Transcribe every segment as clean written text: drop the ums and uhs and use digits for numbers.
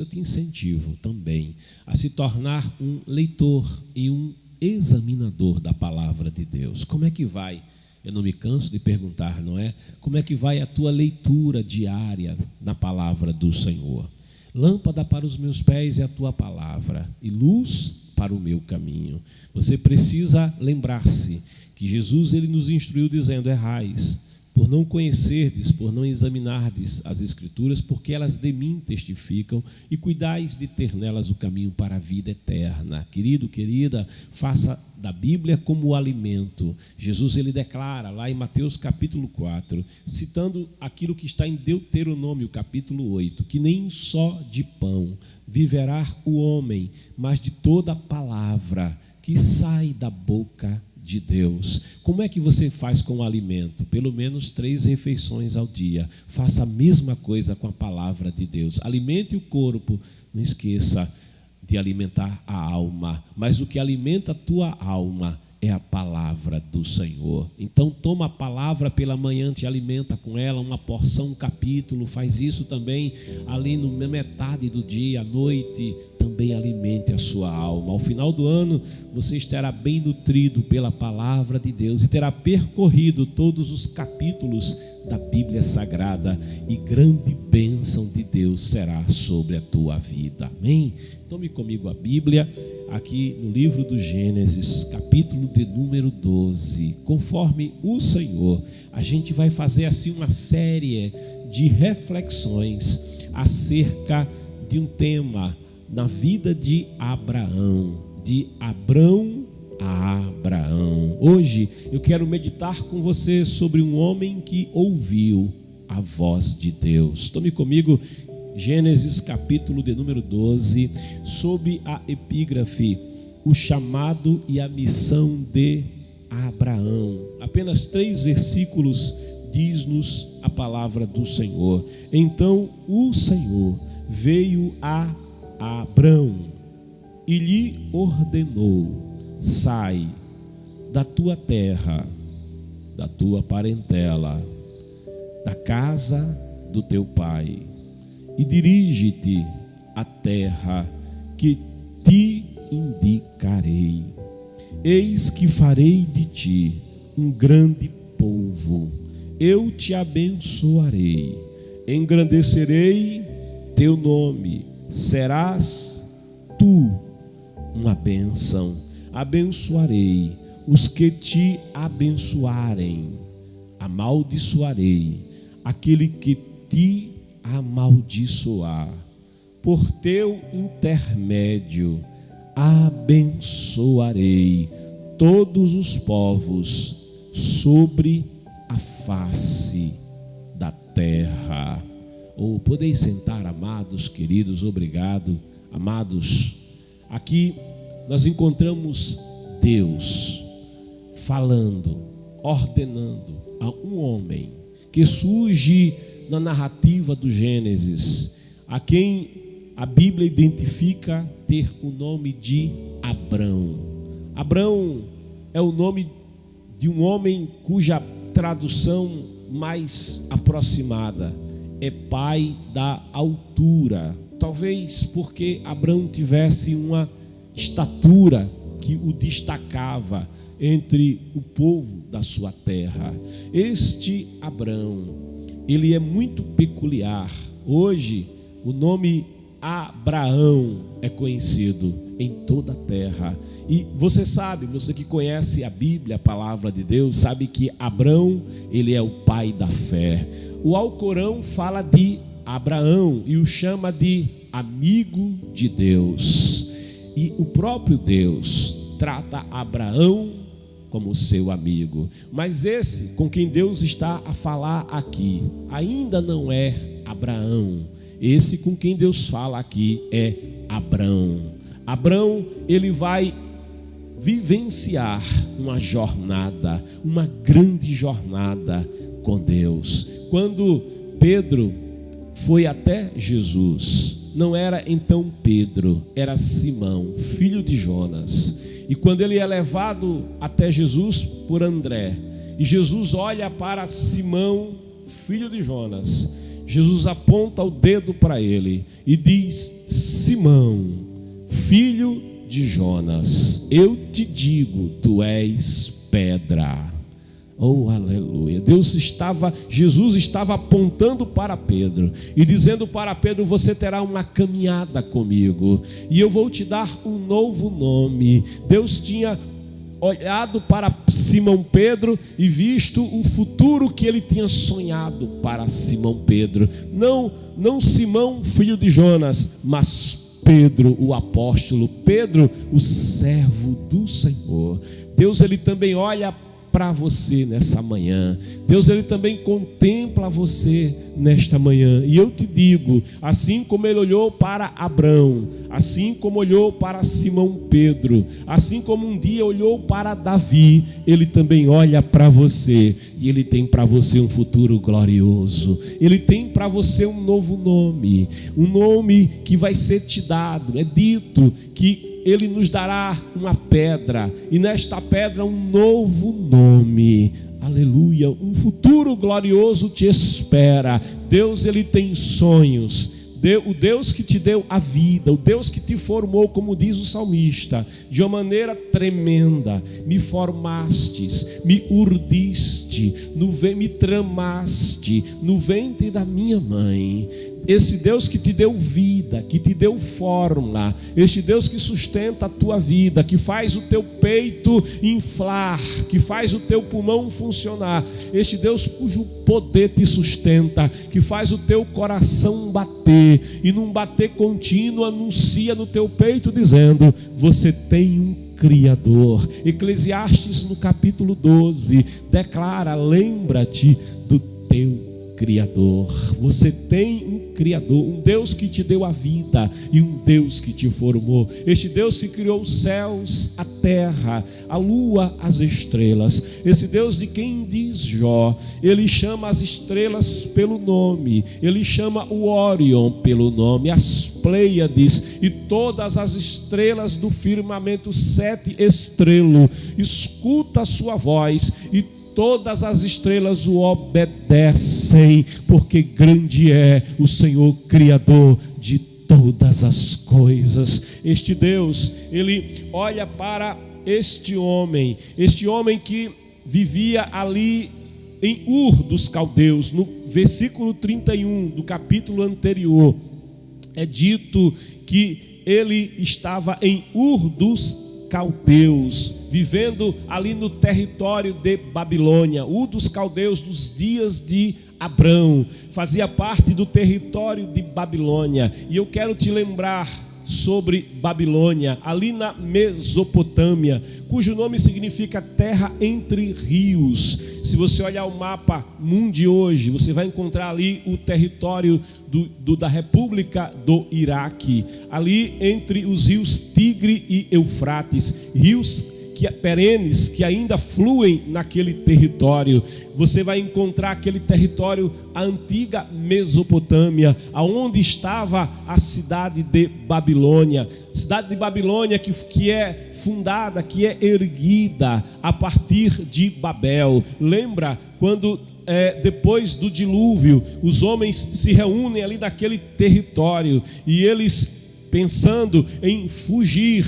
Eu te incentivo também a se tornar um leitor e um examinador da palavra de Deus. Como é que vai? Eu não me canso de perguntar, não é? Como é que vai a tua leitura diária na palavra do Senhor? Lâmpada para os meus pés é a tua palavra e luz para o meu caminho. Você precisa lembrar-se que Jesus ele nos instruiu dizendo: errais por não conhecerdes, por não examinardes as Escrituras, porque elas de mim testificam, e cuidais de ter nelas o caminho para a vida eterna. Querido, querida, faça da Bíblia como o alimento. Jesus ele declara lá em Mateus capítulo 4, citando aquilo que está em Deuteronômio capítulo 8, que nem só de pão viverá o homem, mas de toda palavra que sai da boca de Deus. Como é que você faz com o alimento? Pelo menos 3 refeições ao dia. Faça a mesma coisa com a palavra de Deus. Alimente o corpo, não esqueça de alimentar a alma, mas o que alimenta a tua alma é a palavra do Senhor. Então toma a palavra pela manhã, te alimenta com ela, uma porção, um capítulo, faz isso também ali no metade do dia, à noite, também alimente a sua alma. Ao final do ano, você estará bem nutrido pela palavra de Deus e terá percorrido todos os capítulos da Bíblia Sagrada e grande bênção de Deus será sobre a tua vida. Amém? Tome comigo a Bíblia, aqui no livro do Gênesis, capítulo de número 12. Conforme o Senhor, a gente vai fazer assim uma série de reflexões acerca de um tema na vida de Abraão, de Abrão a Abraão. Hoje eu quero meditar com você sobre um homem que ouviu a voz de Deus. Tome comigo Gênesis capítulo de número 12, sob a epígrafe, o chamado e a missão de Abraão. Apenas 3 versículos diz-nos a palavra do Senhor. Então o Senhor veio a Abrão e lhe ordenou: sai da tua terra, da tua parentela, da casa do teu pai, e dirige-te à terra que te indicarei. Eis que farei de ti um grande povo, eu te abençoarei, engrandecerei teu nome, serás tu uma bênção. Abençoarei os que te abençoarem, amaldiçoarei aquele que te amaldiçoar. Por teu intermédio abençoarei todos os povos sobre a face da terra. Podeis sentar, amados, queridos, obrigado. Amados, aqui nós encontramos Deus falando, ordenando a um homem que surge na narrativa do Gênesis, a quem a Bíblia identifica ter o nome de Abrão. Abrão é o nome de um homem cuja tradução mais aproximada é pai da altura. Talvez porque Abrão tivesse uma estatura que o destacava entre o povo da sua terra. Este Abrão, ele é muito peculiar. Hoje, o nome Abraão é conhecido em toda a terra. E você sabe, você que conhece a Bíblia, a palavra de Deus, sabe que Abrão, ele é o pai da fé. O Alcorão fala de Abraão e o chama de amigo de Deus. E o próprio Deus trata Abraão como seu amigo. Mas esse com quem Deus está a falar aqui ainda não é Abraão. Esse com quem Deus fala aqui é Abrão. Abrão, ele vai vivenciar uma jornada, uma grande jornada com Deus. Quando Pedro foi até Jesus, não era então Pedro, era Simão, filho de Jonas. E quando ele é levado até Jesus por André, e Jesus olha para Simão, filho de Jonas, Jesus aponta o dedo para ele e diz: Simão, filho de Jonas, eu te digo, tu és pedra. Oh, aleluia. Jesus estava apontando para Pedro e dizendo para Pedro: você terá uma caminhada comigo e eu vou te dar um novo nome. Deus tinha olhado para Simão Pedro e visto o futuro que ele tinha sonhado para Simão Pedro. Não Simão, filho de Jonas, mas Pedro, o apóstolo, Pedro, o servo do Senhor. Deus, ele também olha para você nessa manhã. Deus, ele também contempla você nesta manhã. E eu te digo, assim como ele olhou para Abraão, assim como olhou para Simão Pedro, assim como um dia olhou para Davi, ele também olha para você. E ele tem para você um futuro glorioso. Ele tem para você um novo nome, um nome que vai ser te dado. É dito que ele nos dará uma pedra, e nesta pedra um novo nome. Aleluia, um futuro glorioso te espera. Deus, ele tem sonhos. O Deus que te deu a vida, o Deus que te formou, como diz o salmista, de uma maneira tremenda. Me formastes, me urdiste, me tramaste no ventre da minha mãe. Esse Deus que te deu vida, que te deu forma, este Deus que sustenta a tua vida, que faz o teu peito inflar, que faz o teu pulmão funcionar, este Deus cujo poder te sustenta, que faz o teu coração bater, e num bater contínuo anuncia no teu peito dizendo: você tem um Criador. Eclesiastes, no capítulo 12, declara: lembra-te do teu Criador. Você tem um Criador, um Deus que te deu a vida e um Deus que te formou. Este Deus que criou os céus, a terra, a lua, as estrelas. Esse Deus de quem diz Jó, ele chama as estrelas pelo nome, ele chama o Órion pelo nome, as Pleiades e todas as estrelas do firmamento, 7 estrelas, escuta a sua voz e todas as estrelas o obedecem, porque grande é o Senhor Criador de todas as coisas. Este Deus, ele olha para este homem que vivia ali em Ur dos Caldeus. No versículo 31 do capítulo anterior, é dito que ele estava em Ur dos Caldeus, vivendo ali no território de Babilônia. Ur dos Caldeus, dos dias de Abrão, fazia parte do território de Babilônia. E eu quero te lembrar sobre Babilônia, ali na Mesopotâmia, cujo nome significa terra entre rios. Se você olhar o mapa mundo de hoje, você vai encontrar ali o território da República do Iraque, ali entre os rios Tigre e Eufrates, rios perenes que ainda fluem naquele território. Você vai encontrar aquele território, a antiga Mesopotâmia, aonde estava a cidade de Babilônia. Cidade de Babilônia que é fundada, que é erguida a partir de Babel. Lembra quando depois do dilúvio, os homens se reúnem ali naquele território e eles, pensando em fugir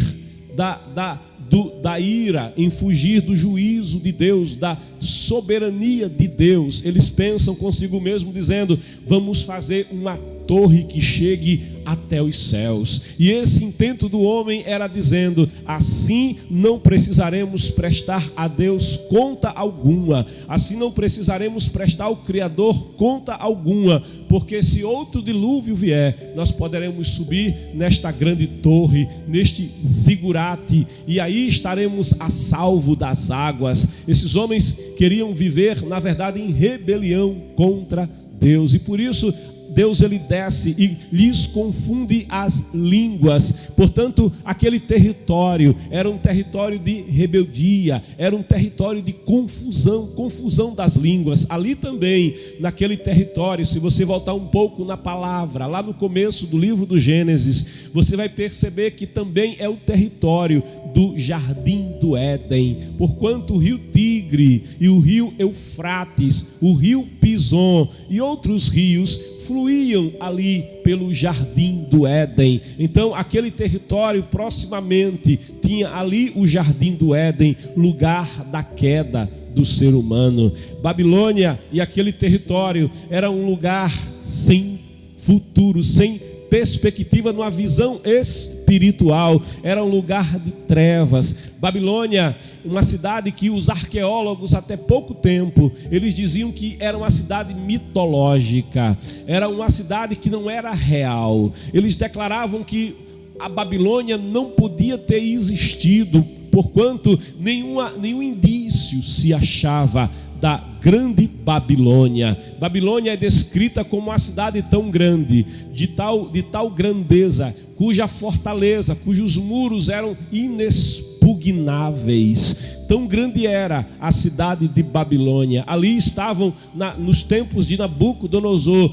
da ira, em fugir do juízo de Deus, da soberania de Deus, eles pensam consigo mesmo dizendo: vamos fazer uma torre que chegue até os céus. E esse intento do homem era dizendo: assim não precisaremos prestar a Deus conta alguma, assim não precisaremos prestar ao Criador conta alguma, porque se outro dilúvio vier, nós poderemos subir nesta grande torre, neste zigurate, e aí estaremos a salvo das águas. Esses homens queriam viver, na verdade, em rebelião contra Deus, e por isso Deus, ele desce e lhes confunde as línguas. Portanto, aquele território era um território de rebeldia, era um território de confusão das línguas. Ali também, naquele território, se você voltar um pouco na palavra, lá no começo do livro do Gênesis, você vai perceber que também é o território do Jardim do Éden, porquanto o rio Tigre Tigre e o rio Eufrates, o rio Pison e outros rios fluíam ali pelo jardim do Éden. Então aquele território proximamente tinha ali o jardim do Éden, lugar da queda do ser humano. Babilônia e aquele território era um lugar sem futuro, sem perspectiva, numa visão espiritual, era um lugar de trevas. Babilônia, uma cidade que os arqueólogos até pouco tempo, eles diziam que era uma cidade mitológica, era uma cidade que não era real. Eles declaravam que a Babilônia não podia ter existido, porquanto nenhum indício se achava da grande Babilônia. Babilônia é descrita como uma cidade tão grande, de tal grandeza, cuja fortaleza, cujos muros eram inexpugnáveis. Tão grande era a cidade de Babilônia. Ali estavam, nos tempos de Nabucodonosor,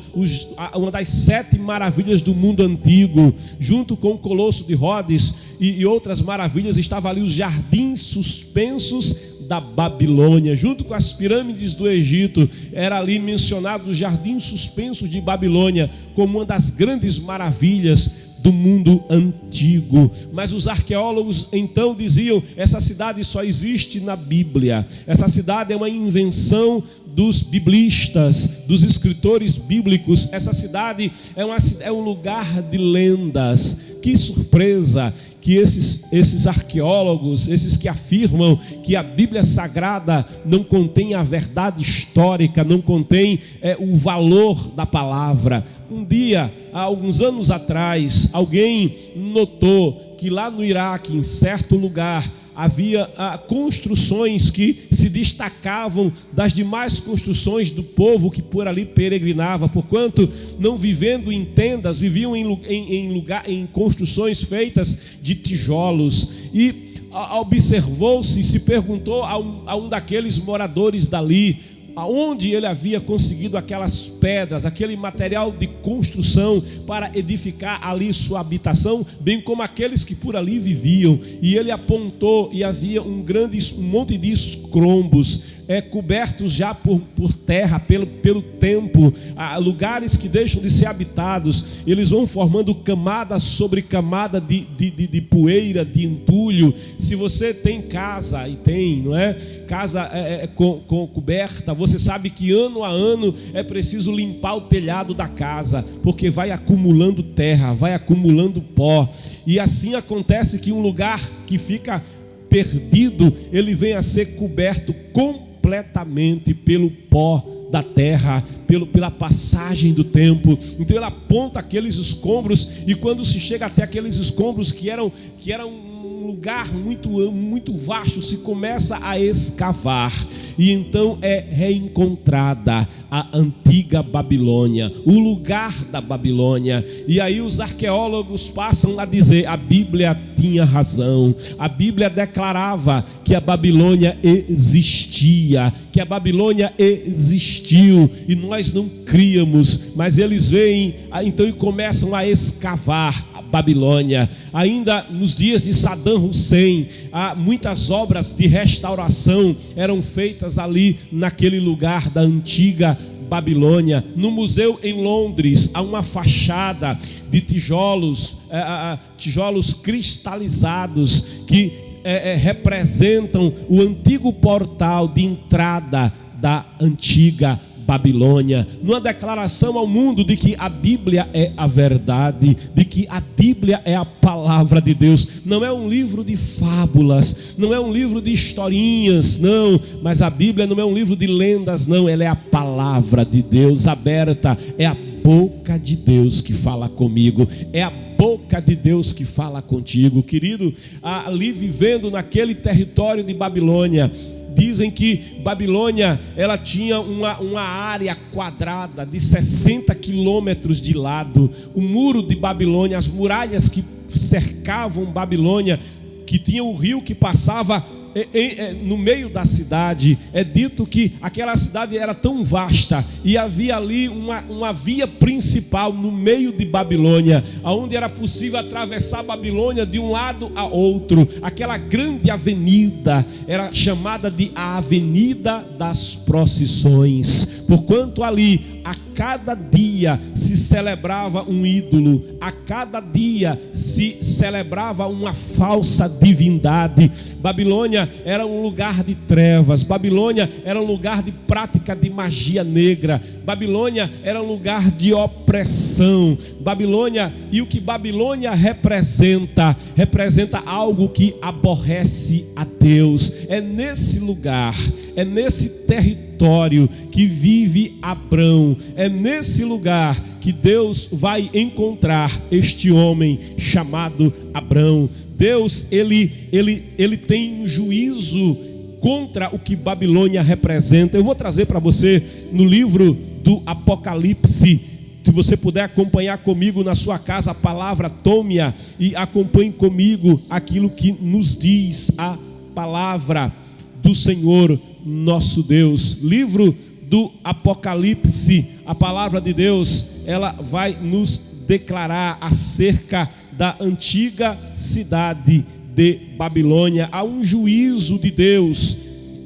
uma das 7 maravilhas do mundo antigo, junto com o Colosso de Rhodes e outras maravilhas. Estavam ali os jardins suspensos da Babilônia, junto com as pirâmides do Egito. Era ali mencionado os jardins suspensos de Babilônia como uma das grandes maravilhas do mundo antigo. Mas os arqueólogos então diziam: essa cidade só existe na Bíblia, essa cidade é uma invenção dos biblistas, dos escritores bíblicos. Essa cidade é um lugar de lendas. Que surpresa que esses arqueólogos, esses que afirmam que a Bíblia Sagrada não contém a verdade histórica, não contém o valor da palavra. Um dia, há alguns anos atrás, alguém notou que lá no Iraque, em certo lugar, havia construções que se destacavam das demais construções do povo que por ali peregrinava, porquanto, não vivendo em tendas, viviam em construções feitas de tijolos. E observou-se, se perguntou a um daqueles moradores dali, aonde ele havia conseguido aquelas pedras, aquele material de construção para edificar ali sua habitação, bem como aqueles que por ali viviam. E ele apontou, e havia um monte de escombros, cobertos já por terra, pelo tempo, lugares que deixam de ser habitados. Eles vão formando camada sobre camada de poeira, de entulho. Se você tem casa, e tem, não é? Casa coberta, você sabe que ano a ano é preciso limpar o telhado da casa, porque vai acumulando terra, vai acumulando pó. E assim acontece que um lugar que fica perdido, ele vem a ser coberto completamente pelo pó da terra, pela passagem do tempo. Então ele aponta aqueles escombros, e quando se chega até aqueles escombros que eram um lugar muito vasto, se começa a escavar, e então é reencontrada a antiga Babilônia, o lugar da Babilônia. E aí os arqueólogos passam a dizer: a Bíblia tinha razão, a Bíblia declarava que a Babilônia existia, que a Babilônia existiu, e nós não críamos, mas eles vêm então e começam a escavar a Babilônia. Ainda nos dias de Saddam Hussein, muitas obras de restauração eram feitas ali naquele lugar da antiga Babilônia. No museu em Londres há uma fachada de tijolos cristalizados que representam o antigo portal de entrada da antiga Babilônia, numa declaração ao mundo de que a Bíblia é a verdade, de que a Bíblia é a palavra de Deus. Não é um livro de fábulas, não é um livro de historinhas, não, mas a Bíblia não é um livro de lendas, não, ela é a palavra de Deus aberta, é a boca de Deus que fala comigo, é a boca de Deus que fala contigo, querido. Ali vivendo naquele território de Babilônia, dizem que Babilônia, ela tinha uma área quadrada de 60 quilômetros de lado. O muro de Babilônia, as muralhas que cercavam Babilônia, que tinha o rio que passava no meio da cidade. É dito que aquela cidade era tão vasta e havia ali uma via principal no meio de Babilônia, onde era possível atravessar Babilônia de um lado a outro. Aquela grande avenida era chamada de a Avenida das Procissões, porquanto ali a cada dia se celebrava um ídolo, a cada dia se celebrava uma falsa divindade. Babilônia era um lugar de trevas, Babilônia era um lugar de prática de magia negra, Babilônia era um lugar de opressão. Babilônia, e o que Babilônia representa algo que aborrece a Deus. É nesse lugar, é nesse território que vive Abrão, é nesse lugar que Deus vai encontrar este homem chamado Abrão. Deus, ele tem um juízo contra o que Babilônia representa. Eu vou trazer para você no livro do Apocalipse. Se você puder acompanhar comigo na sua casa a palavra, tome-a e acompanhe comigo aquilo que nos diz a palavra do Senhor nosso Deus. Livro do Apocalipse, a palavra de Deus, ela vai nos declarar acerca da antiga cidade de Babilônia. Há um juízo de Deus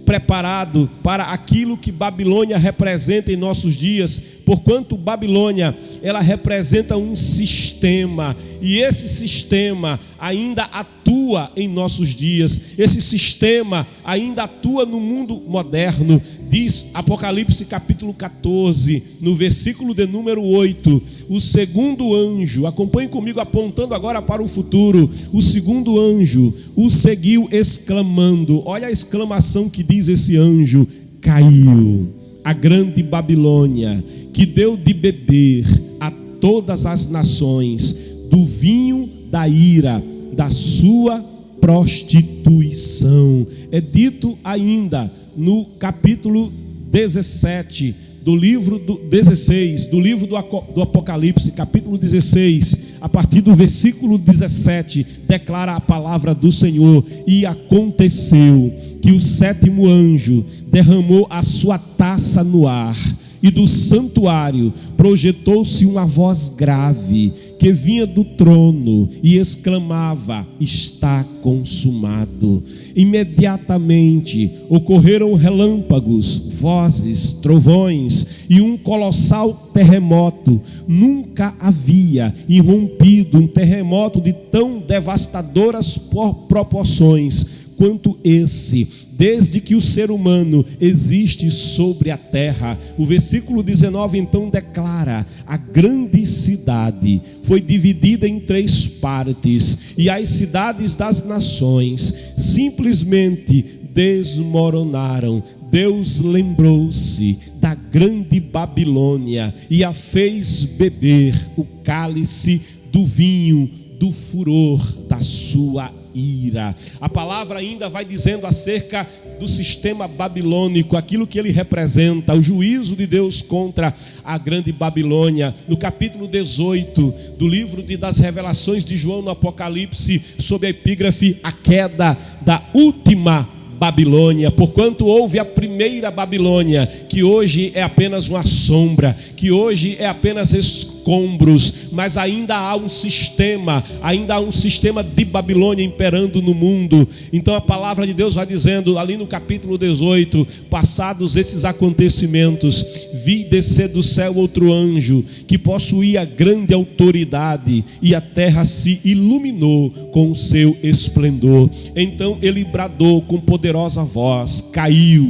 preparado para aquilo que Babilônia representa em nossos dias, porquanto Babilônia, ela representa um sistema, e esse sistema ainda atua em nossos dias, esse sistema ainda atua no mundo moderno. Diz Apocalipse capítulo 14, no versículo de número 8, o segundo anjo, acompanhe comigo apontando agora para o futuro, o segundo anjo o seguiu exclamando, olha a exclamação que diz esse anjo: caiu a grande Babilônia, que deu de beber a todas as nações do vinho da ira da sua prostituição. É dito ainda no capítulo 17 do livro do 16 do livro do Apocalipse, capítulo 16, a partir do versículo 17, declara a palavra do Senhor: e aconteceu que o sétimo anjo derramou a sua taça no ar, e do santuário projetou-se uma voz grave que vinha do trono e exclamava: está consumado. Imediatamente ocorreram relâmpagos, vozes, trovões e um colossal terremoto. Nunca havia irrompido um terremoto de tão devastadoras proporções quanto esse, desde que o ser humano existe sobre a terra. O versículo 19 então declara: a grande cidade foi dividida em 3 partes, e as cidades das nações simplesmente desmoronaram. Deus lembrou-se da grande Babilônia e a fez beber o cálice do vinho do furor da sua ira. A palavra ainda vai dizendo acerca do sistema babilônico, aquilo que ele representa, o juízo de Deus contra a grande Babilônia. No capítulo 18 do livro das Revelações de João no Apocalipse, sob a epígrafe: a queda da última Babilônia, porquanto houve a primeira Babilônia, que hoje é apenas uma sombra, que hoje é apenas escombros, mas ainda há um sistema de Babilônia imperando no mundo. Então a palavra de Deus vai dizendo ali no capítulo 18: passados esses acontecimentos, vi descer do céu outro anjo, que possuía grande autoridade, e a terra se iluminou com o seu esplendor. Então ele bradou com poderosa voz: caiu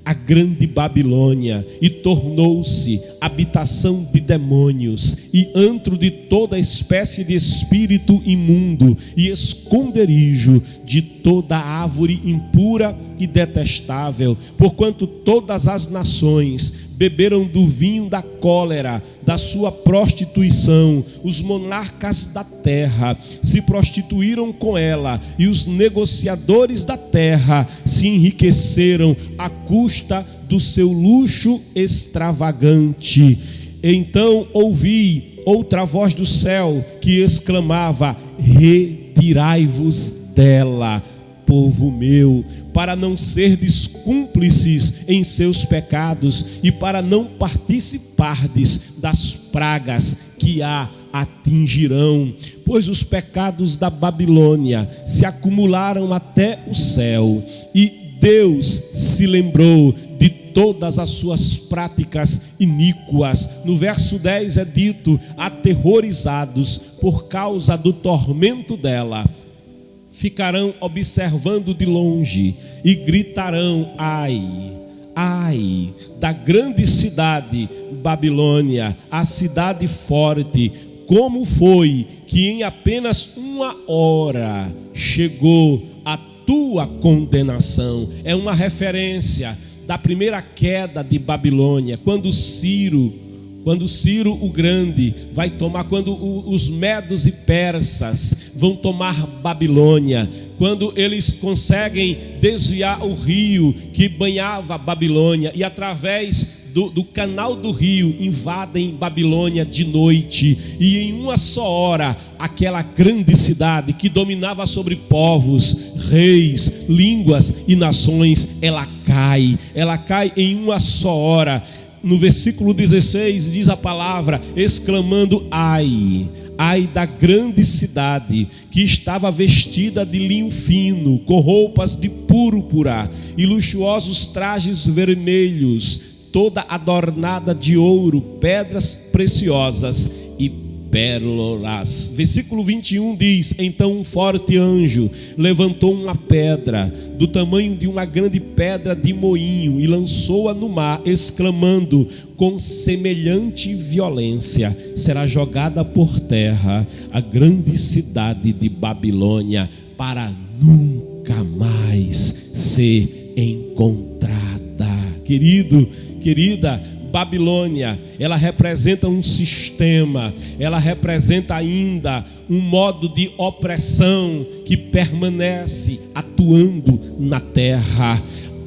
a grande Babilônia, e tornou-se habitação de demônios e antro de toda espécie de espírito imundo e esconderijo de toda árvore impura e detestável, porquanto todas as nações beberam do vinho da cólera da sua prostituição. Os monarcas da terra se prostituíram com ela, e os negociadores da terra se enriqueceram à custa do seu luxo extravagante. Então ouvi outra voz do céu que exclamava: retirai-vos dela, povo meu, para não serdes cúmplices em seus pecados e para não participardes das pragas que a atingirão, pois os pecados da Babilônia se acumularam até o céu, e Deus se lembrou de todas as suas práticas iníquas. No verso 10 é dito: aterrorizados por causa do tormento dela, ficarão observando de longe e gritarão: ai, ai da grande cidade Babilônia, a cidade forte, como foi que em apenas uma hora chegou a tua condenação. É uma referência da primeira queda de Babilônia, quando Ciro o Grande vai tomar, quando os medos e persas vão tomar Babilônia, quando eles conseguem desviar o rio que banhava Babilônia e através do canal do rio invadem Babilônia de noite, e em uma só hora aquela grande cidade que dominava sobre povos, reis, línguas e nações, ela cai em uma só hora. No versículo 16 diz a palavra, exclamando: ai, ai da grande cidade, que estava vestida de linho fino, com roupas de púrpura e luxuosos trajes vermelhos, toda adornada de ouro, pedras preciosas e pérolas. Versículo 21 diz: então um forte anjo levantou uma pedra do tamanho de uma grande pedra de moinho e lançou-a no mar, exclamando: com semelhante violência será jogada por terra a grande cidade de Babilônia, para nunca mais ser encontrada. Querido, querida, Babilônia, ela representa um sistema, ela representa ainda um modo de opressão que permanece atuando na terra,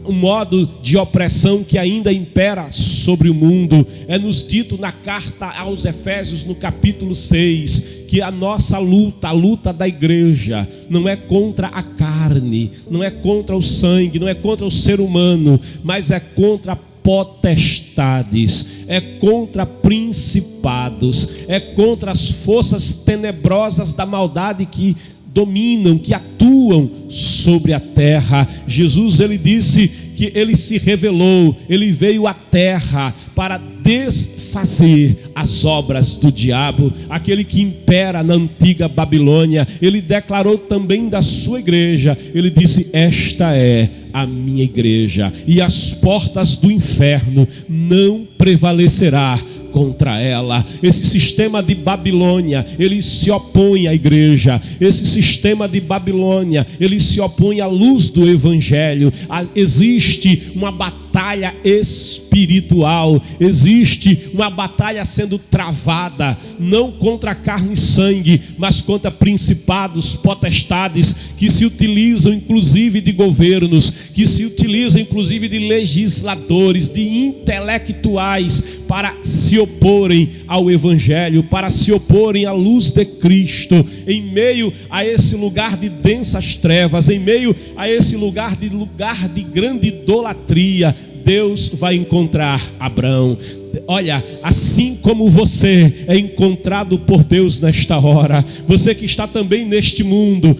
um modo de opressão que ainda impera sobre o mundo. É nos dito na carta aos Efésios, no capítulo 6, que a nossa luta, a luta da igreja, não é contra a carne, não é contra o sangue, não é contra o ser humano, mas é contra potestades, é contra principados, é contra as forças tenebrosas da maldade que dominam, que atuam sobre a terra. Jesus, ele disse que ele se revelou, ele veio à terra para desfazer as obras do diabo, aquele que impera na antiga Babilônia. Ele declarou também da sua igreja, ele disse: esta é a minha igreja, e as portas do inferno não prevalecerá contra ela. Esse sistema de Babilônia, ele se opõe à igreja. Esse sistema de Babilônia, ele se opõe à luz do evangelho. Existe uma batalha espiritual, existe uma batalha sendo travada, não contra carne e sangue, mas contra principados, potestades, que se utilizam inclusive de governos, que se utilizam inclusive de legisladores, de intelectuais, para se oporem ao evangelho, para se oporem à luz de Cristo. Em meio a esse lugar de densas trevas, em meio a esse lugar de grande idolatria, Deus vai encontrar Abrão. Olha, assim como você é encontrado por Deus nesta hora, você que está também neste mundo,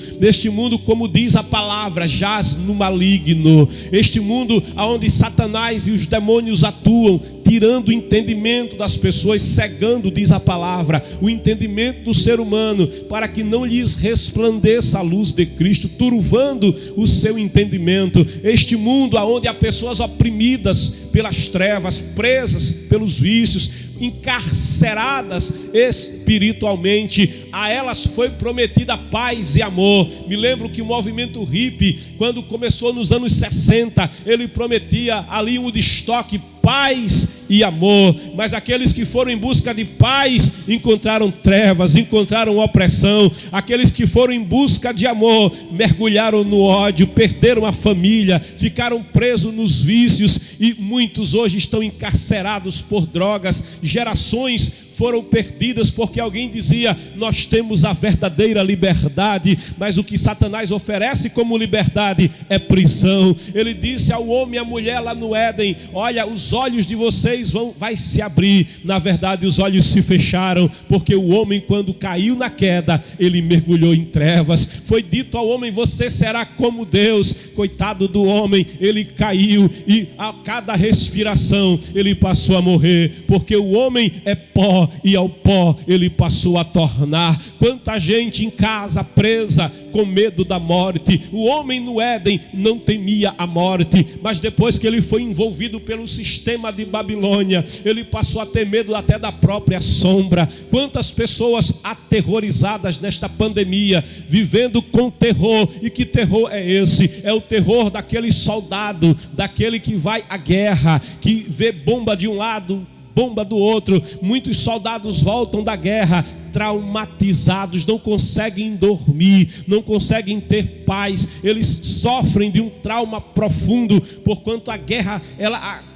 como diz a palavra, jaz no maligno, este mundo onde Satanás e os demônios atuam, tirando o entendimento das pessoas, cegando, diz a palavra, o entendimento do ser humano, para que não lhes resplandeça a luz de Cristo, turvando o seu entendimento. Este mundo onde há pessoas oprimidas pelas trevas, presas pelos vícios, encarceradas espiritualmente, a elas foi prometida paz e amor. Me lembro que o movimento hippie, quando começou nos anos 60, ele prometia ali um Woodstock, paz e amor, mas aqueles que foram em busca de paz encontraram trevas, encontraram opressão. Aqueles que foram em busca de amor mergulharam no ódio, perderam a família, ficaram presos nos vícios, e muitos hoje estão encarcerados por drogas. Gerações foram perdidas porque alguém dizia: nós temos a verdadeira liberdade, mas o que Satanás oferece como liberdade é prisão. Ele disse ao homem e à mulher lá no Éden: olha, os olhos de vocês vai se abrir. Na verdade, os olhos se fecharam, porque o homem, quando caiu na queda, ele mergulhou em trevas. Foi dito ao homem: você será como Deus. Coitado do homem, ele caiu e a cada respiração ele passou a morrer, porque o homem é pó e ao pó ele passou a tornar. Quanta gente em casa presa com medo da morte. O homem no Éden não temia a morte, mas depois que ele foi envolvido pelo sistema de Babilônia, ele passou a ter medo até da própria sombra. Quantas pessoas aterrorizadas nesta pandemia, vivendo com terror. E que terror é esse? É o terror daquele soldado, daquele que vai à guerra, que vê bomba de um lado, bomba do outro. Muitos soldados voltam da guerra traumatizados, não conseguem dormir, não conseguem ter paz. Eles sofrem de um trauma profundo, porquanto a guerra,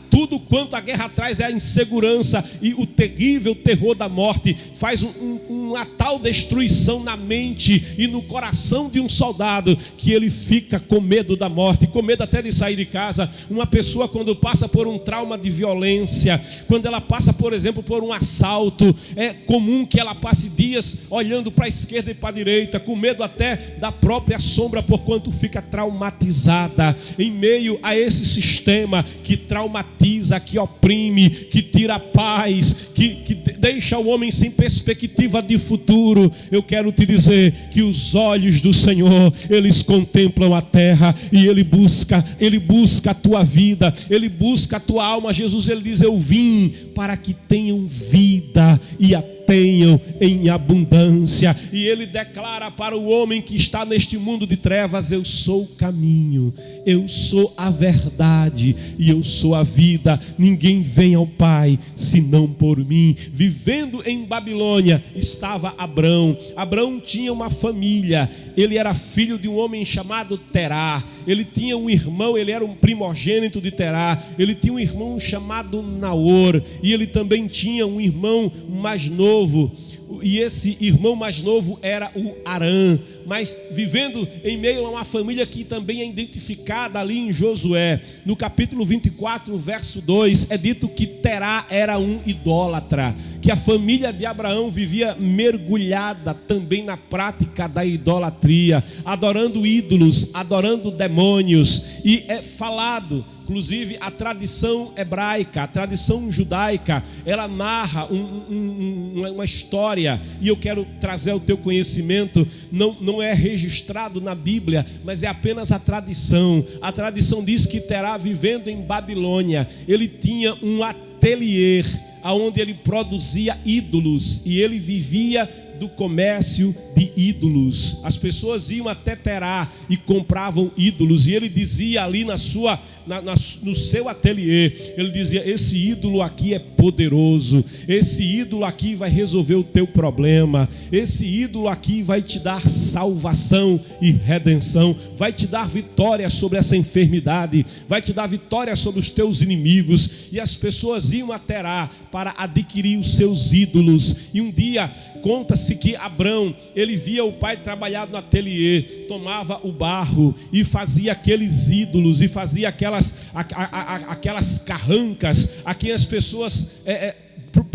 tudo quanto a guerra traz é a insegurança, e o terrível terror da morte faz uma tal destruição na mente e no coração de um soldado, que ele fica com medo da morte, com medo até de sair de casa. Uma pessoa, quando passa por um trauma de violência, quando ela passa, por exemplo, por um assalto, é comum que ela passe dias olhando para a esquerda e para a direita, com medo até da própria sombra, porquanto fica traumatizada. Em meio a esse sistema que traumatiza, que oprime, que tira a paz, que deixa o homem sem perspectiva de futuro, eu quero te dizer que os olhos do Senhor, eles contemplam a terra, e Ele busca a tua vida, Ele busca a tua alma. Jesus, Ele diz: eu vim para que tenham vida e a tenham em abundância. E Ele declara para o homem que está neste mundo de trevas: eu sou o caminho, eu sou a verdade e eu sou a vida. Ninguém vem ao Pai senão por mim. Vivendo em Babilônia estava Abrão. Abrão tinha uma família. Ele era filho de um homem chamado Terá. Ele tinha um irmão, ele era um primogênito de Terá. Ele tinha um irmão chamado Naor, e ele também tinha um irmão mais novo, e esse irmão mais novo era o Arã. Mas vivendo em meio a uma família que também é identificada ali em Josué, no capítulo 24, verso 2, é dito que Terá era um idólatra, que a família de Abraão vivia mergulhada também na prática da idolatria, adorando ídolos, adorando demônios. E é falado, inclusive a tradição hebraica, a tradição judaica, ela narra uma história, e eu quero trazer ao teu conhecimento. Não é registrado na Bíblia, mas é apenas a tradição. A tradição diz que Terá, vivendo em Babilônia, ele tinha um ateliê onde ele produzia ídolos, e ele vivia do comércio de ídolos. As pessoas iam até Terá e compravam ídolos, e ele dizia ali no seu ateliê, ele dizia: esse ídolo aqui é poderoso, esse ídolo aqui vai resolver o teu problema, esse ídolo aqui vai te dar salvação e redenção, vai te dar vitória sobre essa enfermidade, vai te dar vitória sobre os teus inimigos. E as pessoas iam a Terá para adquirir os seus ídolos. E um dia conta-se que Abrão, ele via o pai trabalhar no ateliê, tomava o barro e fazia aqueles ídolos, e fazia aquelas carrancas a quem as pessoas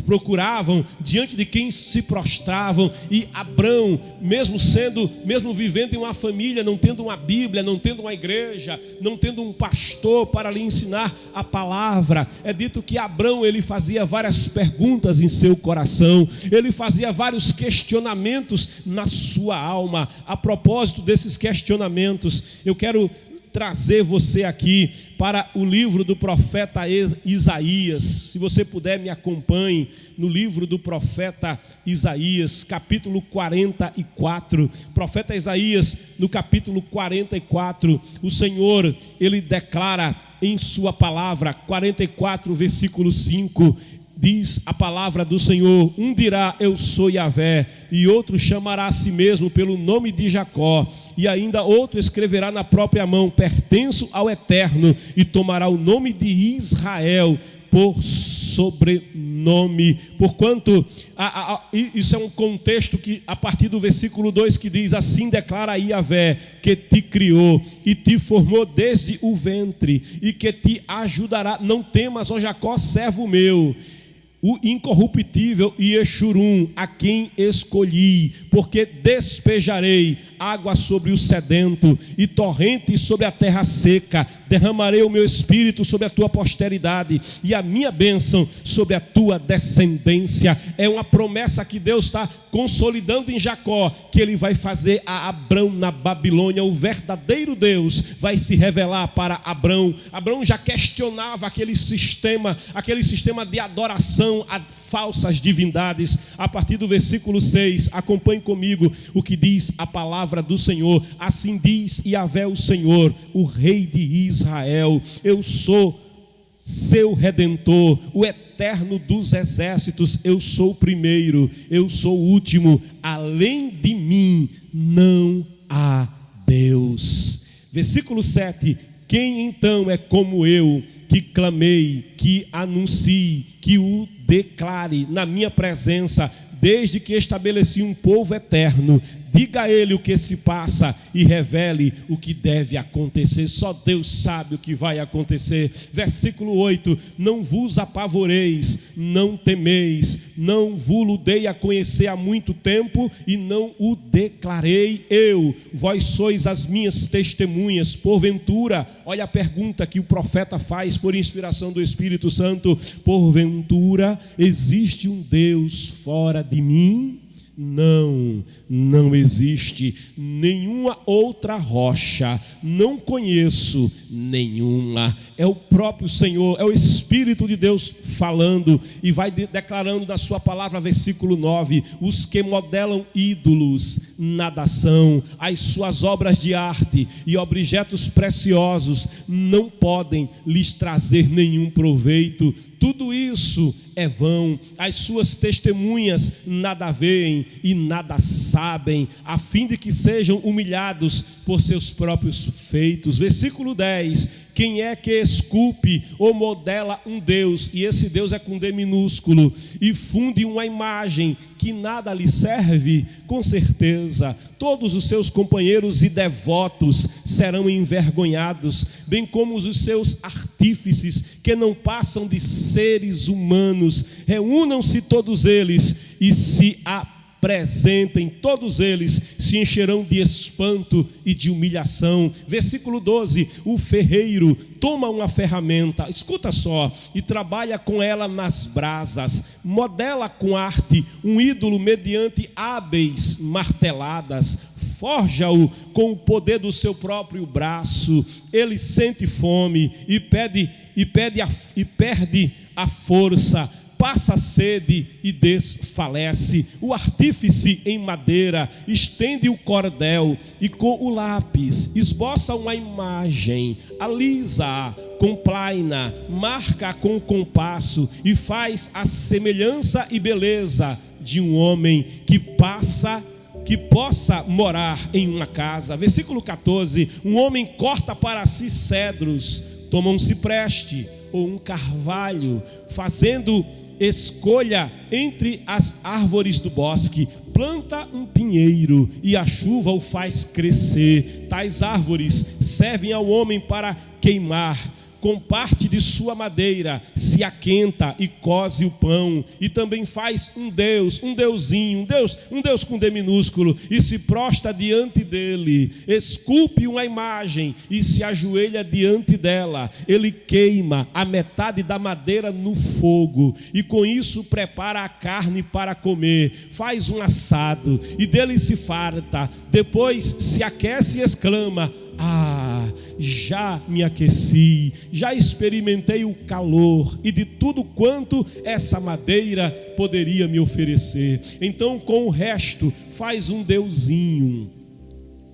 procuravam, diante de quem se prostravam. E Abrão, mesmo vivendo em uma família, não tendo uma Bíblia, não tendo uma igreja, não tendo um pastor para lhe ensinar a palavra, é dito que Abrão, ele fazia várias perguntas em seu coração, ele fazia vários questionamentos na sua alma. A propósito desses questionamentos, eu quero trazer você aqui para o livro do profeta Isaías. Se você puder, me acompanhe no livro do profeta Isaías, capítulo 44. Profeta Isaías, no capítulo 44, o Senhor, ele declara em sua palavra, 44, versículo 5, diz a palavra do Senhor: um dirá: eu sou Yahvé, e outro chamará a si mesmo pelo nome de Jacó, e ainda outro escreverá na própria mão: pertenço ao Eterno, e tomará o nome de Israel por sobrenome, porquanto isso é um contexto que a partir do versículo 2 que diz: assim declara Yahvé, que te criou e te formou desde o ventre e que te ajudará. Não temas, ó Jacó, servo meu, o incorruptível Yeshurun, a quem escolhi, porque despejarei água sobre o sedento e torrentes sobre a terra seca. Derramarei o meu espírito sobre a tua posteridade e a minha bênção sobre a tua descendência. É uma promessa que Deus está consolidando em Jacó, que ele vai fazer a Abrão na Babilônia. O verdadeiro Deus vai se revelar para Abrão. Abrão já questionava aquele sistema de adoração a falsas divindades. A partir do versículo 6, acompanhe comigo o que diz a palavra do Senhor. Assim diz Yahvé o Senhor, o Rei de Israel: eu sou seu Redentor, o Eterno dos exércitos. Eu sou o primeiro, eu sou o último, além de mim não há Deus. Versículo 7: quem então é como eu, que clamei, que anuncie, que o declare na minha presença, desde que estabeleci um povo eterno? Diga a ele o que se passa e revele o que deve acontecer. Só Deus sabe o que vai acontecer. Versículo 8: não vos apavoreis, não temeis, não vos dei a conhecer há muito tempo e não o declarei eu. Vós sois as minhas testemunhas. Porventura, olha a pergunta que o profeta faz por inspiração do Espírito Santo: porventura existe um Deus fora de mim? Não existe nenhuma outra rocha, não conheço nenhuma. É o próprio Senhor, é o Espírito de Deus falando, e vai declarando da sua palavra, versículo 9: os que modelam ídolos nada são, as suas obras de arte e objetos preciosos não podem lhes trazer nenhum proveito. Tudo isso é vão, as suas testemunhas nada veem e nada sabem, a fim de que sejam humilhados por seus próprios feitos. Versículo 10: quem é que esculpe ou modela um Deus, e esse Deus é com D minúsculo, e funde uma imagem que nada lhe serve? Com certeza todos os seus companheiros e devotos serão envergonhados, bem como os seus artífices, que não passam de seres humanos. Reúnam-se todos eles e se apresentem, todos eles se encherão de espanto e de humilhação. Versículo 12: o ferreiro toma uma ferramenta, escuta só, e trabalha com ela nas brasas, modela com arte um ídolo mediante hábeis marteladas, forja-o com o poder do seu próprio braço. Ele sente fome e perde a força, passa sede e desfalece. O artífice em madeira estende o cordel e com o lápis esboça uma imagem, alisa-a, complaina, marca com o compasso e faz a semelhança e beleza de um homem que possa morar em uma casa. Versículo 14: um homem corta para si cedros, toma um cipreste ou um carvalho, fazendo escolha entre as árvores do bosque, planta um pinheiro e a chuva o faz crescer. Tais árvores servem ao homem para queimar, com parte de sua madeira se aquenta e coze o pão, e também faz um Deus com D minúsculo, e se prostra diante dele, esculpe uma imagem e se ajoelha diante dela. Ele queima a metade da madeira no fogo, e com isso prepara a carne para comer, faz um assado e dele se farta, depois se aquece e exclama: já me aqueci, já experimentei o calor e de tudo quanto essa madeira poderia me oferecer. Então com o resto faz um deusinho,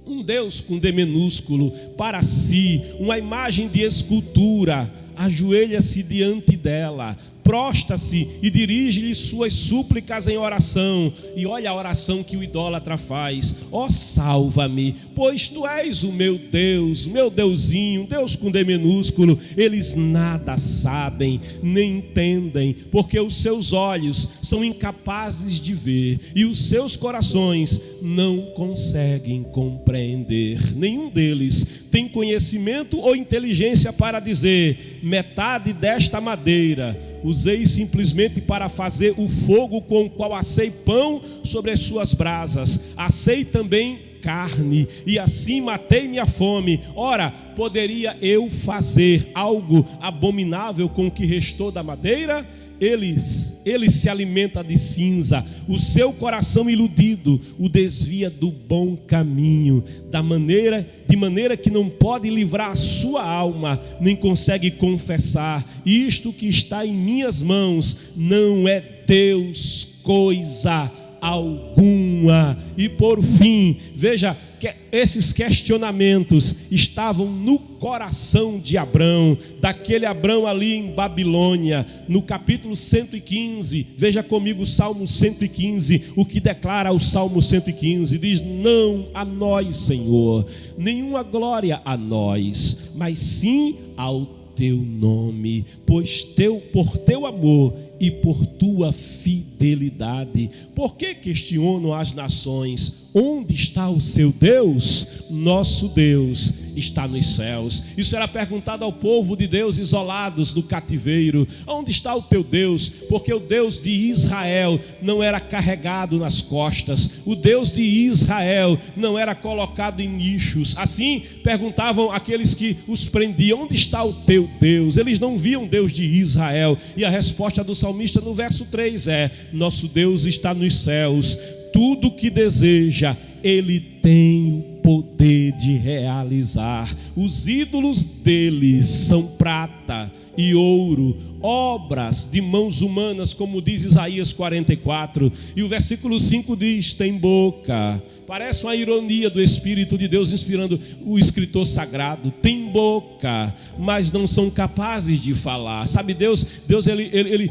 um Deus com D minúsculo, para si, uma imagem de escultura, ajoelha-se diante dela, prostra-se e dirige-lhe suas súplicas em oração. E olha a oração que o idólatra faz: ó, salva-me, pois tu és o meu Deus, meu Deusinho, Deus com D minúsculo. Eles nada sabem, nem entendem, porque os seus olhos são incapazes de ver e os seus corações não conseguem compreender. Nenhum deles tem conhecimento ou inteligência para dizer: metade desta madeira usei simplesmente para fazer o fogo com o qual assei pão sobre as suas brasas, assei também carne, e assim matei minha fome. Ora, poderia eu fazer algo abominável com o que restou da madeira? Ele se alimenta de cinza, o seu coração iludido o desvia do bom caminho, de maneira que não pode livrar a sua alma, nem consegue confessar: isto que está em minhas mãos não é Deus coisa alguma. E por fim, veja que esses questionamentos estavam no coração de Abrão, daquele Abrão ali em Babilônia. No capítulo 115, veja comigo o Salmo 115, o que declara o Salmo 115, diz: não a nós, Senhor, nenhuma glória a nós, mas sim ao teu nome, pois por teu amor e por tua fidelidade. Por que questionam as nações? Onde está o seu Deus? Nosso Deus está nos céus. Isso era perguntado ao povo de Deus isolados no cativeiro: onde está o teu Deus? Porque o Deus de Israel não era carregado nas costas, o Deus de Israel não era colocado em nichos. Assim perguntavam aqueles que os prendiam: onde está o teu Deus? Eles não viam Deus de Israel. E a resposta do salmista no verso 3 é: nosso Deus está nos céus, tudo que deseja Ele tem o poder de realizar. Os ídolos deles são prata e ouro, obras de mãos humanas, como diz Isaías 44. E o versículo 5 diz: tem boca. Parece uma ironia do Espírito de Deus inspirando o escritor sagrado. Tem boca, mas não são capazes de falar. Sabe, Deus ele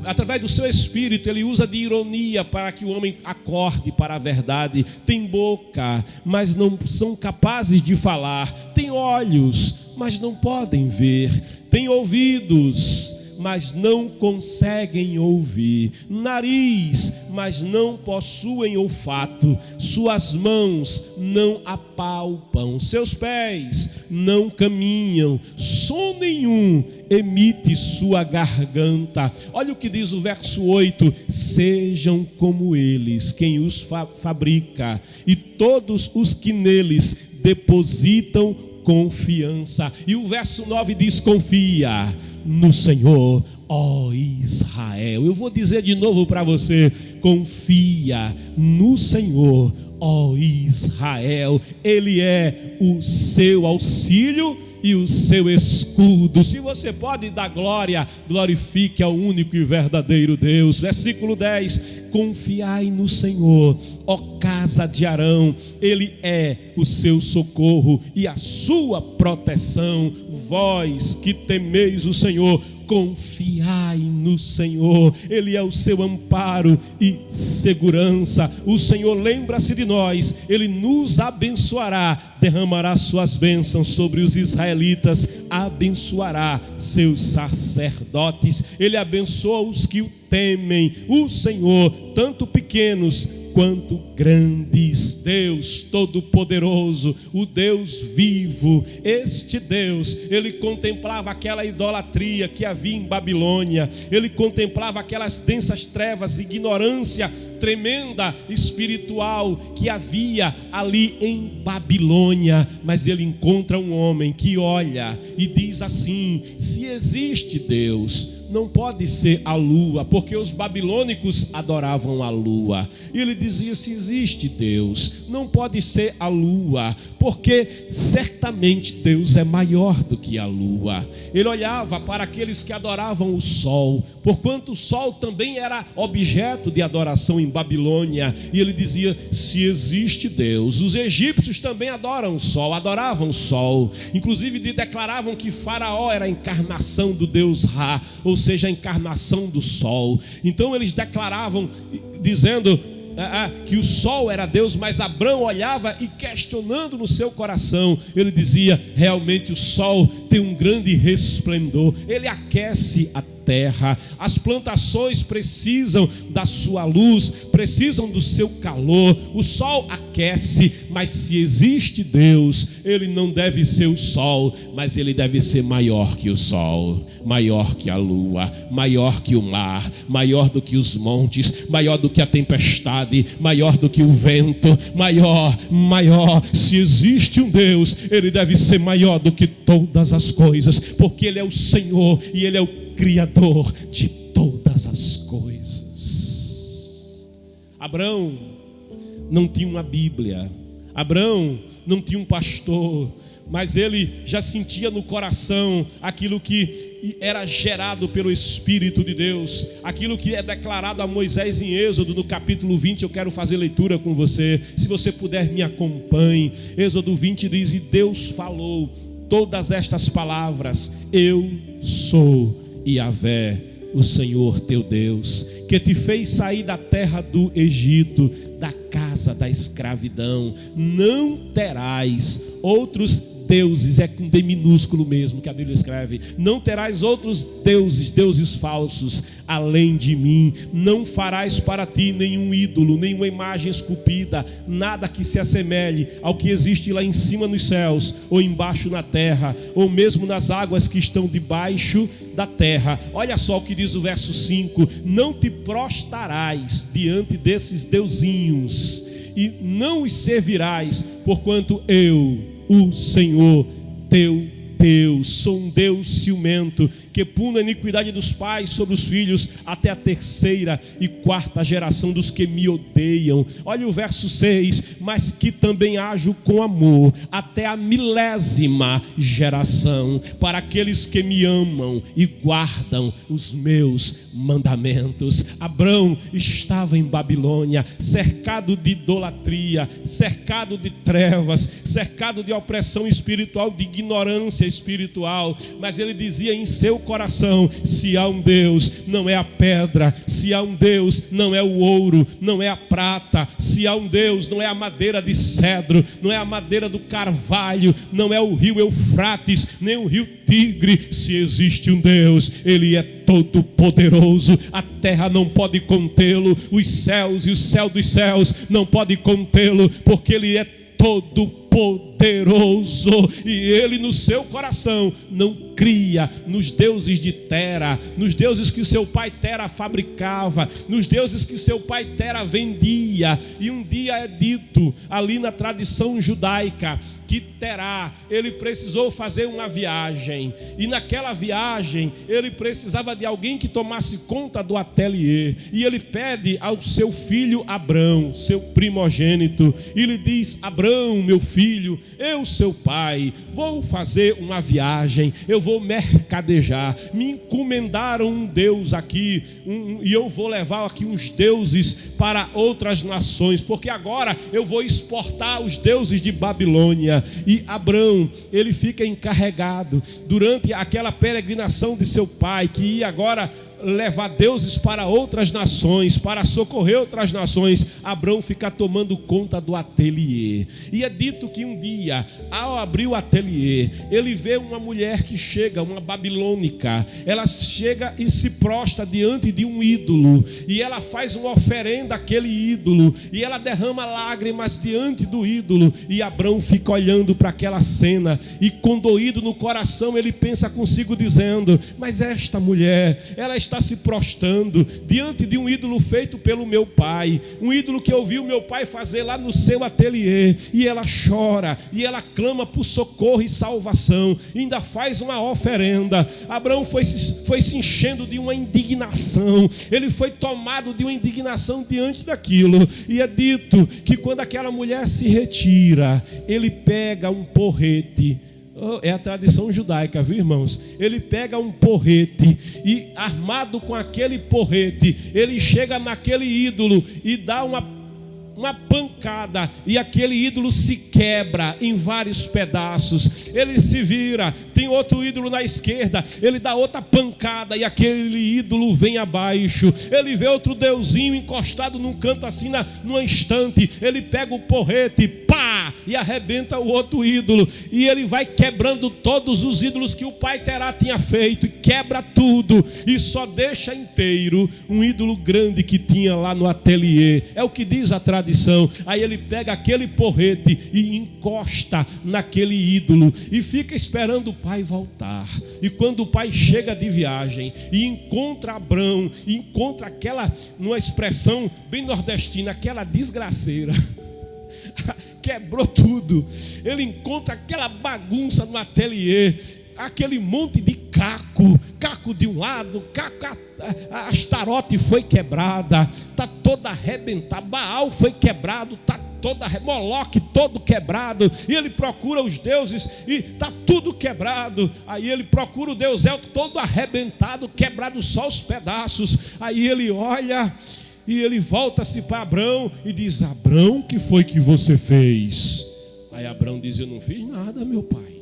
através do seu Espírito, Ele usa de ironia para que o homem acorde para a verdade. Tem boca, mas não são capazes de falar. Tem olhos, mas não podem ver. Tem ouvidos, mas não conseguem ouvir. Nariz, mas não possuem olfato. Suas mãos não apalpam. Seus pés não caminham. Som nenhum emite sua garganta. Olha o que diz o verso 8: sejam como eles quem os fabrica, e todos os que neles depositam confiança. E o verso 9 diz: confia no Senhor, ó Israel. Eu vou dizer de novo para você: confia no Senhor, ó Israel. Ele é o seu auxílio e o seu escudo. Se você pode dar glória, glorifique ao único e verdadeiro Deus. Versículo 10: confiai no Senhor, ó casa de Arão, Ele é o seu socorro e a sua proteção. Vós que temeis o Senhor, confiai no Senhor, Ele é o seu amparo e segurança. O Senhor lembra-se de nós, Ele nos abençoará, derramará suas bênçãos sobre os israelitas, abençoará seus sacerdotes. Ele abençoa os que o temem, o Senhor, tanto pequenos quanto grandes. Deus Todo-Poderoso, o Deus vivo. Este Deus, Ele contemplava aquela idolatria que havia em Babilônia. Ele contemplava aquelas densas trevas, ignorância tremenda espiritual que havia ali em Babilônia. Mas Ele encontra um homem que olha e diz assim: se existe Deus, não pode ser a lua, porque os babilônicos adoravam a lua. E ele dizia: se existe Deus, não pode ser a lua, porque certamente Deus é maior do que a lua. Ele olhava para aqueles que adoravam o sol, porquanto o sol também era objeto de adoração em Babilônia. E ele dizia: se existe Deus, os egípcios também adoram o sol, adoravam o sol. Inclusive declaravam que Faraó era a encarnação do Deus Ra, ou seja, a encarnação do sol. Então eles declaravam, dizendo que o sol era Deus, mas Abrão olhava e, questionando no seu coração, ele dizia: realmente o sol tem um grande resplendor, ele aquece a terra, as plantações precisam da sua luz, precisam do seu calor, o sol aquece, mas se existe Deus, ele não deve ser o sol, mas ele deve ser maior que o sol, maior que a lua, maior que o mar, maior do que os montes, maior do que a tempestade, maior do que o vento, maior, se existe um Deus, ele deve ser maior do que todas as coisas, porque ele é o Senhor e ele é o Criador de todas as coisas. Abrão não tinha uma Bíblia, Abrão não tinha um pastor, mas ele já sentia no coração aquilo que era gerado pelo Espírito de Deus, aquilo que é declarado a Moisés em Êxodo, no capítulo 20. Eu quero fazer leitura com você, se você puder me acompanhe. Êxodo 20 diz: e Deus falou todas estas palavras: eu sou Yahvé, o Senhor teu Deus, que te fez sair da terra do Egito, da casa da escravidão. Não terás outros deuses, é com D minúsculo mesmo que a Bíblia escreve. Não terás outros deuses falsos além de mim. Não farás para ti nenhum ídolo, nenhuma imagem esculpida, nada que se assemelhe ao que existe lá em cima nos céus, ou embaixo na terra, ou mesmo nas águas que estão debaixo da terra. Olha só o que diz o verso 5: não te prostrarás diante desses deusinhos, e não os servirás, porquanto eu, o Senhor teu Deus, sou um Deus ciumento, que puno a iniquidade dos pais sobre os filhos, até a terceira e quarta geração dos que me odeiam. Olha o verso 6: mas que também ajo com amor até a 1000ª geração, para aqueles que me amam e guardam os meus mandamentos. Abrão estava em Babilônia, cercado de idolatria, cercado de trevas, cercado de opressão espiritual, de ignorância espiritual, mas ele dizia em seu coração: se há um Deus, não é a pedra; se há um Deus, não é o ouro, não é a prata; se há um Deus, não é a madeira de cedro, não é a madeira do carvalho, não é o rio Eufrates, nem o rio Tigre. Se existe um Deus, ele é todo poderoso, a terra não pode contê-lo, os céus e o céu dos céus não pode contê-lo, porque ele é todo poderoso. E ele no seu coração não cria nos deuses de Tera, nos deuses que seu pai Tera fabricava, nos deuses que seu pai Tera vendia. E um dia é dito ali na tradição judaica que Terá, ele precisou fazer uma viagem, e naquela viagem ele precisava de alguém que tomasse conta do ateliê, e ele pede ao seu filho Abrão, seu primogênito, e lhe diz: Abrão, meu filho, eu, seu pai, vou fazer uma viagem, eu vou mercadejar, me encomendaram um Deus aqui, e eu vou levar aqui uns deuses para outras nações, porque agora eu vou exportar os deuses de Babilônia. E Abrão, ele fica encarregado durante aquela peregrinação de seu pai, que ia agora levar deuses para outras nações, para socorrer outras nações. Abrão fica tomando conta do ateliê. E é dito que um dia, ao abrir o ateliê, ele vê uma mulher que chega, uma babilônica. Ela chega e se prostra diante de um ídolo, e ela faz uma oferenda àquele ídolo, e ela derrama lágrimas diante do ídolo. E Abrão fica olhando para aquela cena, e condoído no coração, ele pensa consigo dizendo: mas esta mulher, ela está se prostrando diante de um ídolo feito pelo meu pai, um ídolo que eu vi o meu pai fazer lá no seu ateliê, e ela chora, e ela clama por socorro e salvação, e ainda faz uma oferenda. Abraão foi se enchendo de uma indignação, ele foi tomado de uma indignação diante daquilo, e é dito que quando aquela mulher se retira, ele pega um porrete. É a tradição judaica, viu, irmãos? Ele pega um porrete e, armado com aquele porrete, ele chega naquele ídolo e dá uma uma pancada, e aquele ídolo se quebra em vários pedaços. Ele se vira, tem outro ídolo na esquerda, ele dá outra pancada e aquele ídolo vem abaixo. Ele vê outro deusinho encostado num canto assim, num instante, ele pega o porrete, pá, e arrebenta o outro ídolo, e ele vai quebrando todos os ídolos que o pai Terá tinha feito, e quebra tudo, e só deixa inteiro um ídolo grande que tinha lá no ateliê. É o que diz a tradição. Aí ele pega aquele porrete e encosta naquele ídolo e fica esperando o pai voltar. E quando o pai chega de viagem e encontra Abrão, e encontra aquela, numa expressão bem nordestina, aquela desgraceira, quebrou tudo. Ele encontra aquela bagunça no ateliê, aquele monte de caco de um lado, a Astarote foi quebrada, está toda arrebentada, Baal foi quebrado, está toda, Moloque todo quebrado, e ele procura os deuses e está tudo quebrado. Aí ele procura o Deus El, todo arrebentado, quebrado só os pedaços. Aí ele olha e ele volta-se para Abrão e diz: Abrão, o que foi que você fez? Aí Abrão diz: eu não fiz nada, meu pai.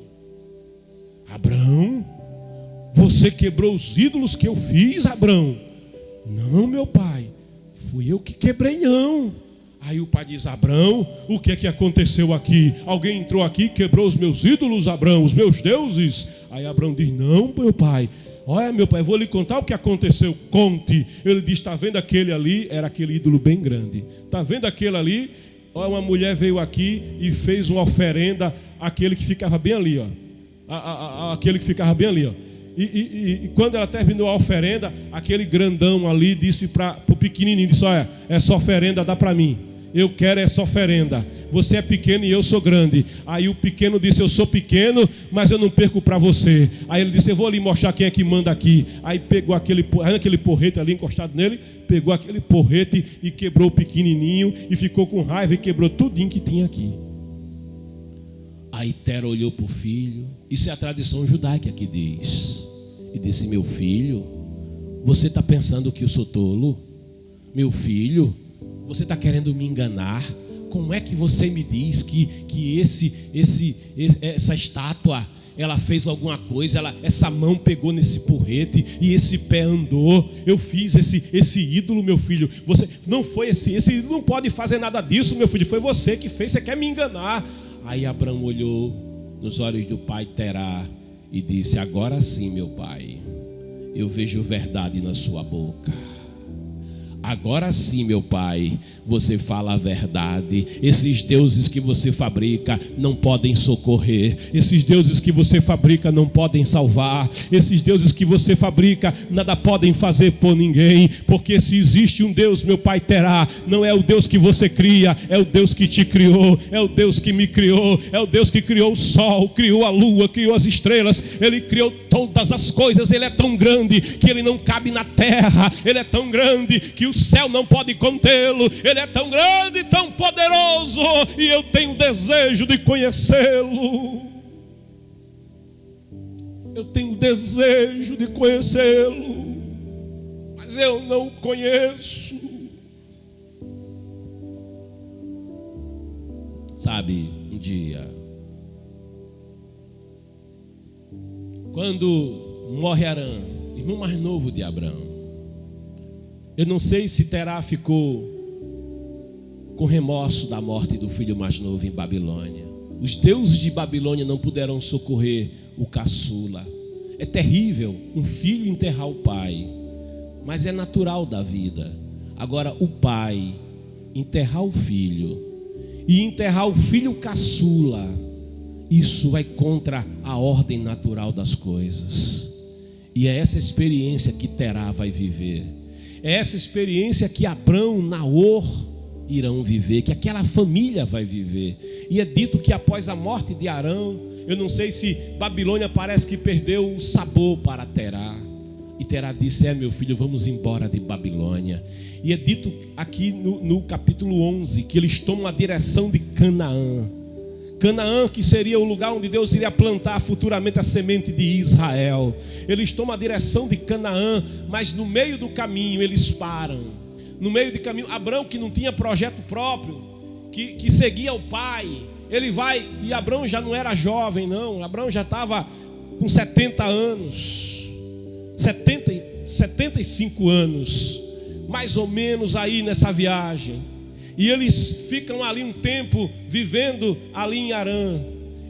Abrão, você quebrou os ídolos que eu fiz, Abrão? Não, meu pai, fui eu que quebrei, não. Aí o pai diz: Abrão, o que é que aconteceu aqui? Alguém entrou aqui e quebrou os meus ídolos, Abrão, os meus deuses? Aí Abrão diz: não, meu pai. Olha, meu pai, eu vou lhe contar o que aconteceu. Conte. Ele diz: está vendo aquele ali? Era aquele ídolo bem grande. Está vendo aquele ali? Olha, uma mulher veio aqui e fez uma oferenda àquele que ficava bem ali, ó. Aquele que ficava bem ali, ó. E quando ela terminou a oferenda, aquele grandão ali disse para o pequenininho, disse: olha, essa oferenda dá para mim, eu quero essa oferenda, você é pequeno e eu sou grande. Aí o pequeno disse: eu sou pequeno, mas eu não perco para você. Aí ele disse: eu vou lhe mostrar quem é que manda aqui. Aí pegou aquele porrete ali encostado nele, pegou aquele porrete e quebrou o pequenininho, e ficou com raiva e quebrou tudinho que tinha aqui. Aí Tera olhou para o filho, isso é a tradição judaica que diz, e disse: meu filho, você está pensando que eu sou tolo? Meu filho, você está querendo me enganar? Como é que você me diz que essa estátua, ela fez alguma coisa, essa mão pegou nesse porrete e esse pé andou? Eu fiz esse ídolo, meu filho. Você não foi esse ídolo, não pode fazer nada disso, meu filho. Foi você que fez, você quer me enganar? Aí Abrão olhou nos olhos do pai Terá e disse: agora sim, meu pai, eu vejo verdade na sua boca. Agora sim, meu pai, você fala a verdade. Esses deuses que você fabrica não podem socorrer. Esses deuses que você fabrica não podem salvar. Esses deuses que você fabrica nada podem fazer por ninguém. Porque se existe um Deus, meu pai Terá, não é o Deus que você cria, é o Deus que te criou, é o Deus que me criou, é o Deus que criou o sol, criou a lua, criou as estrelas. Ele criou todas as coisas. Ele é tão grande que ele não cabe na terra. Ele é tão grande que o céu não pode contê-lo. Ele é tão grande, tão poderoso, e eu tenho desejo de conhecê-lo. Eu tenho desejo de conhecê-lo, mas eu não o conheço. Sabe, um dia, quando morre Arã, irmão mais novo de Abraão, eu não sei se Terá ficou com remorso da morte do filho mais novo em Babilônia. Os deuses de Babilônia não puderam socorrer o caçula. É terrível um filho enterrar o pai, mas é natural da vida. Agora, o pai enterrar o filho e enterrar o filho caçula, isso vai contra a ordem natural das coisas. E é essa experiência que Terá vai viver. É essa experiência que Abrão, Naor irão viver, que aquela família vai viver. E é dito que após a morte de Arão, eu não sei se Babilônia parece que perdeu o sabor para Terá. E Terá disse: meu filho, vamos embora de Babilônia. E é dito aqui no capítulo 11 que eles tomam a direção de Canaã. Canaã, que seria o lugar onde Deus iria plantar futuramente a semente de Israel. Eles tomam a direção de Canaã, mas no meio do caminho eles param. no meio de caminho. Abrão, que não tinha projeto próprio, que seguia o pai, ele vai, e Abrão já não era jovem não, Abrão já estava com 70 anos, 75 anos, mais ou menos aí nessa viagem. E eles ficam ali um tempo vivendo ali em Harã.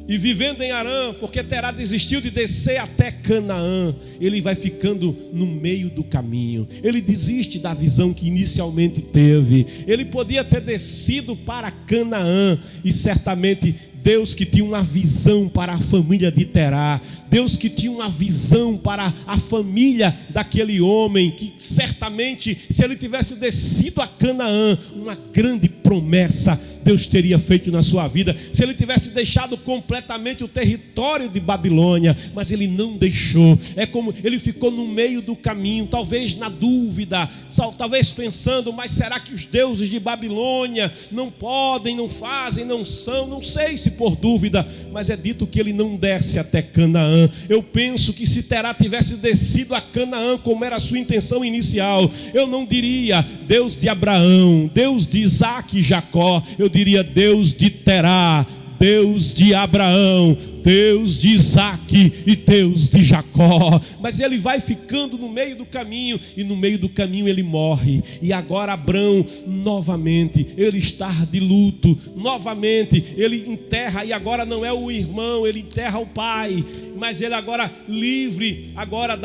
E vivendo em Harã, porque Terá desistiu de descer até Canaã, ele vai ficando no meio do caminho. Ele desiste da visão que inicialmente teve. Ele podia ter descido para Canaã, e certamente Deus que tinha uma visão para a família de Terá, Deus que tinha uma visão para a família daquele homem, que certamente, se ele tivesse descido a Canaã, uma grande promessa Deus teria feito na sua vida. Se ele tivesse deixado completamente o território de Babilônia, mas ele não deixou. É como ele ficou no meio do caminho, talvez na dúvida, talvez pensando, mas será que os deuses de Babilônia não podem, não fazem, não são? Não sei se por dúvida, mas é dito que ele não desce até Canaã. Eu penso que se Terá tivesse descido a Canaã, como era a sua intenção inicial, eu não diria Deus de Abraão, Deus de Isaac e Jacó, eu diria Deus de Terá, Deus de Abraão, Deus de Isaac e Deus de Jacó. Mas ele vai ficando no meio do caminho, e no meio do caminho ele morre. E agora Abrão, novamente, ele está de luto, novamente ele enterra, e agora não é o irmão, ele enterra o pai, mas ele agora livre, agora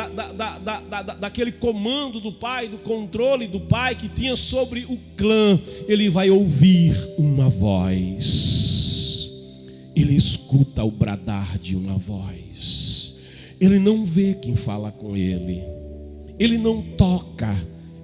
daquele comando do pai, do controle do pai que tinha sobre o clã, ele vai ouvir uma voz. Ele escuta o bradar de uma voz. Ele não vê quem fala com ele, ele não toca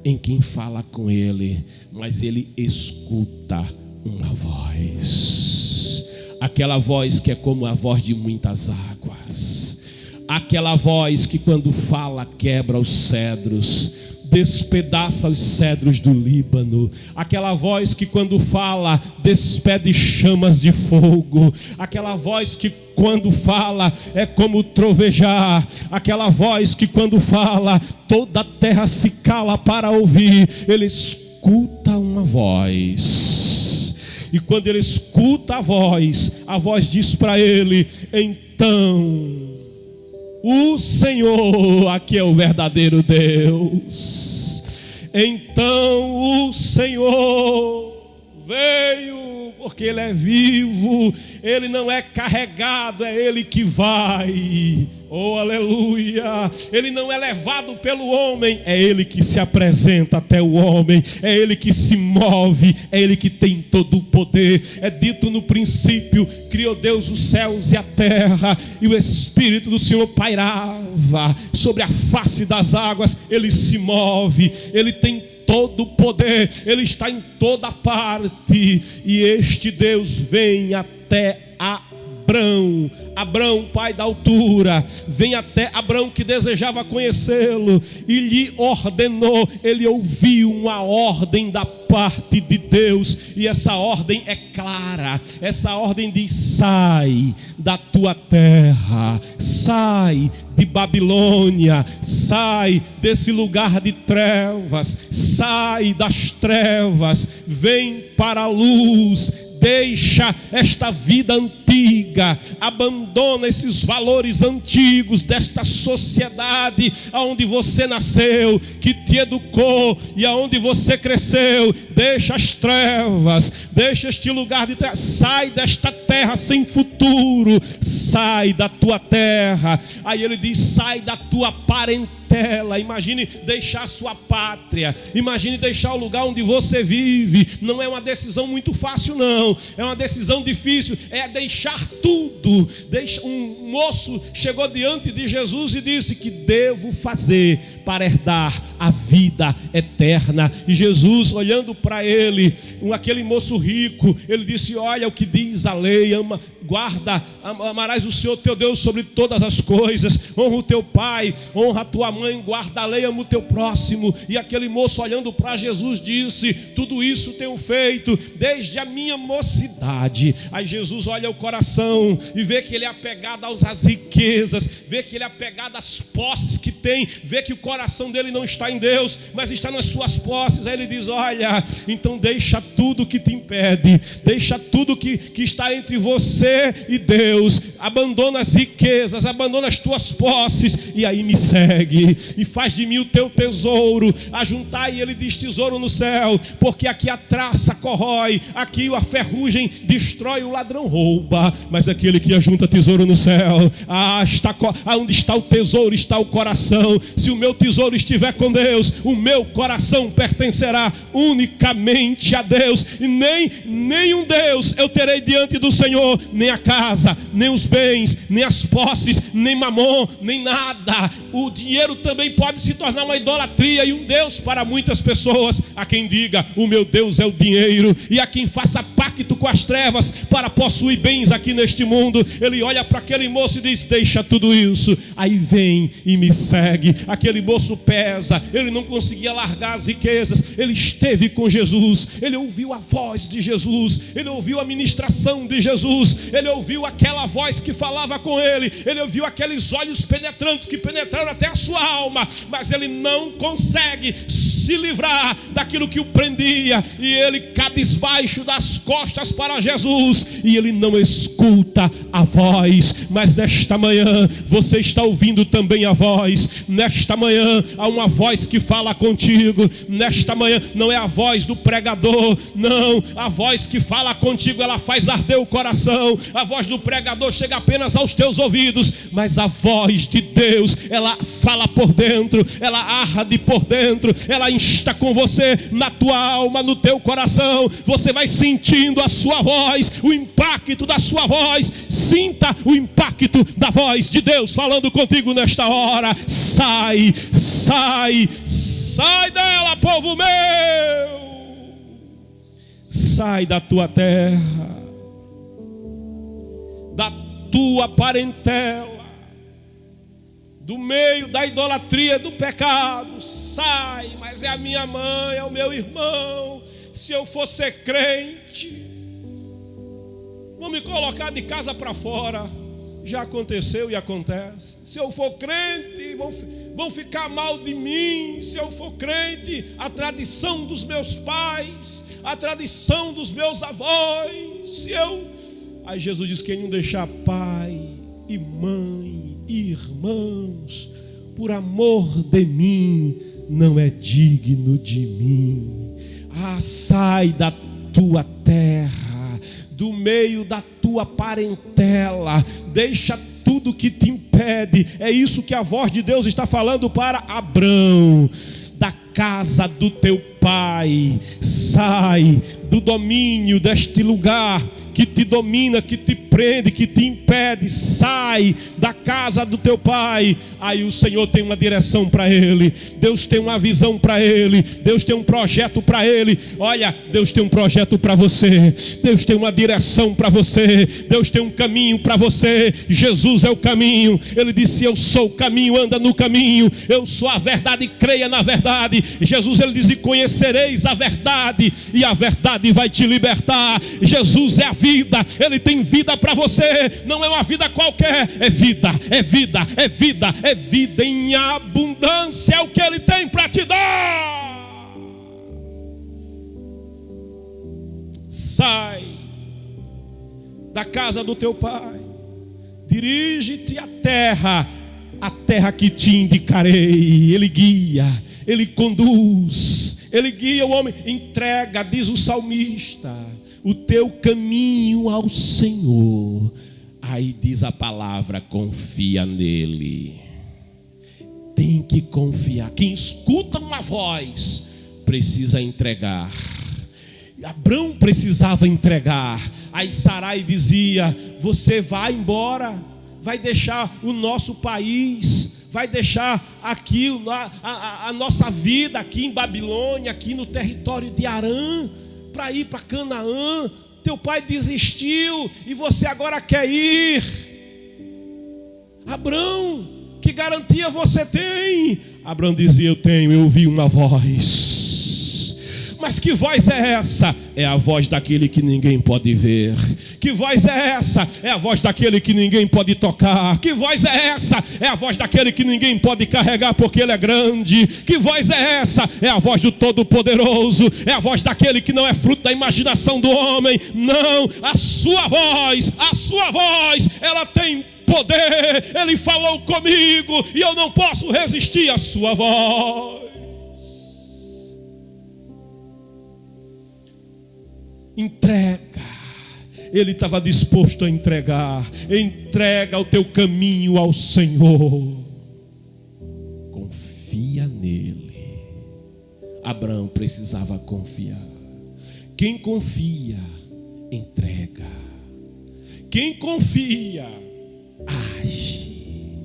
em quem fala com ele, mas ele escuta uma voz. Aquela voz que é como a voz de muitas águas, aquela voz que quando fala quebra os cedros, despedaça os cedros do Líbano, aquela voz que quando fala despede chamas de fogo, aquela voz que quando fala é como trovejar, aquela voz que quando fala toda a terra se cala para ouvir. Ele escuta uma voz, e quando ele escuta a voz diz para ele: então o Senhor, aqui é o verdadeiro Deus, então o Senhor veio, porque Ele é vivo, Ele não é carregado, é Ele que vai. Oh, aleluia! Ele não é levado pelo homem, é Ele que se apresenta até o homem, é Ele que se move, é Ele que tem todo o poder. É dito no princípio, criou Deus os céus e a terra, e o Espírito do Senhor pairava sobre a face das águas. Ele se move, Ele tem todo o poder, Ele está em toda parte, e este Deus vem até Abrão, pai da altura, vem até Abrão que desejava conhecê-lo, e lhe ordenou. Ele ouviu uma ordem da parte de Deus, e essa ordem é clara. Essa ordem diz: sai da tua terra, sai de Babilônia, sai desse lugar de trevas, sai das trevas, vem para a luz. Deixa esta vida antiga, abandona esses valores antigos desta sociedade aonde você nasceu, que te educou e aonde você cresceu. Deixa as trevas, deixa este lugar de trevas, sai desta terra sem futuro, sai da tua terra. Aí ele diz: sai da tua parentela. Imagine deixar sua pátria, imagine deixar o lugar onde você vive. Não é uma decisão muito fácil não, é uma decisão difícil, é deixar tudo. Um moço chegou diante de Jesus e disse: que devo fazer para herdar a vida eterna? E Jesus, olhando para ele, aquele moço rico, ele disse: olha o que diz a lei, amarás o Senhor teu Deus sobre todas as coisas, honra o teu pai, honra a tua mãe, mãe, guarda a lei, ama o teu próximo. E aquele moço, olhando para Jesus, disse: tudo isso tenho feito desde a minha mocidade. Aí Jesus olha o coração e vê que ele é apegado às riquezas, vê que ele é apegado às posses que tem, vê que o coração dele não está em Deus, mas está nas suas posses. Aí ele diz: olha, então deixa tudo que te impede, deixa tudo que está entre você e Deus, abandona as riquezas, abandona as tuas posses, e aí me segue, e faz de mim o teu tesouro. Ajuntai, ele diz, tesouro no céu, porque aqui a traça corrói, aqui a ferrugem destrói, o ladrão rouba, mas aquele que ajunta tesouro no céu, onde está o tesouro está o coração. Se o meu tesouro estiver com Deus, o meu coração pertencerá unicamente a Deus, e nenhum Deus eu terei diante do Senhor, nem a casa, nem os bens, nem as posses, nem mamon, nem nada. O dinheiro também pode se tornar uma idolatria e um Deus para muitas pessoas. A quem diga: o meu Deus é o dinheiro, e a quem faça pacto com as trevas para possuir bens aqui neste mundo. Ele olha para aquele moço e diz: deixa tudo isso, aí vem e me segue. Aquele moço pesa, ele não conseguia largar as riquezas, ele esteve com Jesus, ele ouviu a voz de Jesus, ele ouviu a ministração de Jesus, ele ouviu aquela voz que falava com ele ouviu aqueles olhos penetrantes que penetraram até a sua alma, mas ele não consegue se livrar daquilo que o prendia, e ele cabisbaixo das costas para Jesus, e ele não escuta a voz. Mas nesta manhã você está ouvindo também a voz. Nesta manhã há uma voz que fala contigo. Nesta manhã não é a voz do pregador, não, a voz que fala contigo, ela faz arder o coração. A voz do pregador chega apenas aos teus ouvidos, mas a voz de Deus, ela fala por dentro, ela arde por dentro, ela insta com você, na tua alma, no teu coração. Você vai sentindo a sua voz, o impacto da sua voz. Sinta o impacto da voz de Deus falando contigo nesta hora. Sai, sai, sai dela, povo meu. Sai da tua terra, da tua parentela, do meio da idolatria, do pecado. Sai, mas é a minha mãe, é o meu irmão. Se eu for ser crente, vão me colocar de casa para fora. Já aconteceu e acontece. Se eu for crente, vão ficar mal de mim. Se eu for crente, a tradição dos meus pais, a tradição dos meus avós. Aí Jesus diz: quem não deixar pai e mãe e irmãos por amor de mim, não é digno de mim. Sai da tua terra, do meio da tua parentela, deixa tudo que te impede. É isso que a voz de Deus está falando para Abrão: da casa do teu pai, sai do domínio deste lugar que te domina, que te prende, que te impede. Sai da casa do teu pai. Aí o Senhor tem uma direção para ele, Deus tem uma visão para ele, Deus tem um projeto para ele. Olha, Deus tem um projeto para você, Deus tem uma direção para você, Deus tem um caminho para você. Jesus é o caminho. Ele disse: eu sou o caminho, anda no caminho. Eu sou a verdade, creia na verdade. Jesus, ele diz: e conhecereis a verdade, e a verdade vai te libertar. Jesus é a vida, ele tem vida para você. Não é uma vida qualquer, é vida, é vida, é vida, é vida em abundância. É o que ele tem para te dar. Sai da casa do teu pai, dirige-te à terra, a terra que te indicarei. Ele guia, ele conduz, ele guia o homem. Entrega, diz o salmista, o teu caminho ao Senhor. Aí diz a palavra: confia nele. Tem que confiar. Quem escuta uma voz precisa entregar. Abrão precisava entregar. Aí Sarai dizia: você vai embora, vai deixar o nosso país, vai deixar aqui a nossa vida aqui em Babilônia, aqui no território de Arã, para ir para Canaã. Teu pai desistiu e você agora quer ir. Abrão, que garantia você tem? Abraão dizia: eu ouvi uma voz. Mas que voz é essa? É a voz daquele que ninguém pode ver. Que voz é essa? É a voz daquele que ninguém pode tocar. Que voz é essa? É a voz daquele que ninguém pode carregar porque ele é grande. Que voz é essa? É a voz do Todo-Poderoso. É a voz daquele que não é fruto da imaginação do homem. Não, a sua voz, ela tem poder. Ele falou comigo e eu não posso resistir à sua voz. Entrega. Ele estava disposto a entregar. Entrega o teu caminho ao Senhor. Confia nele. Abraão precisava confiar. Quem confia, entrega. Quem confia, age.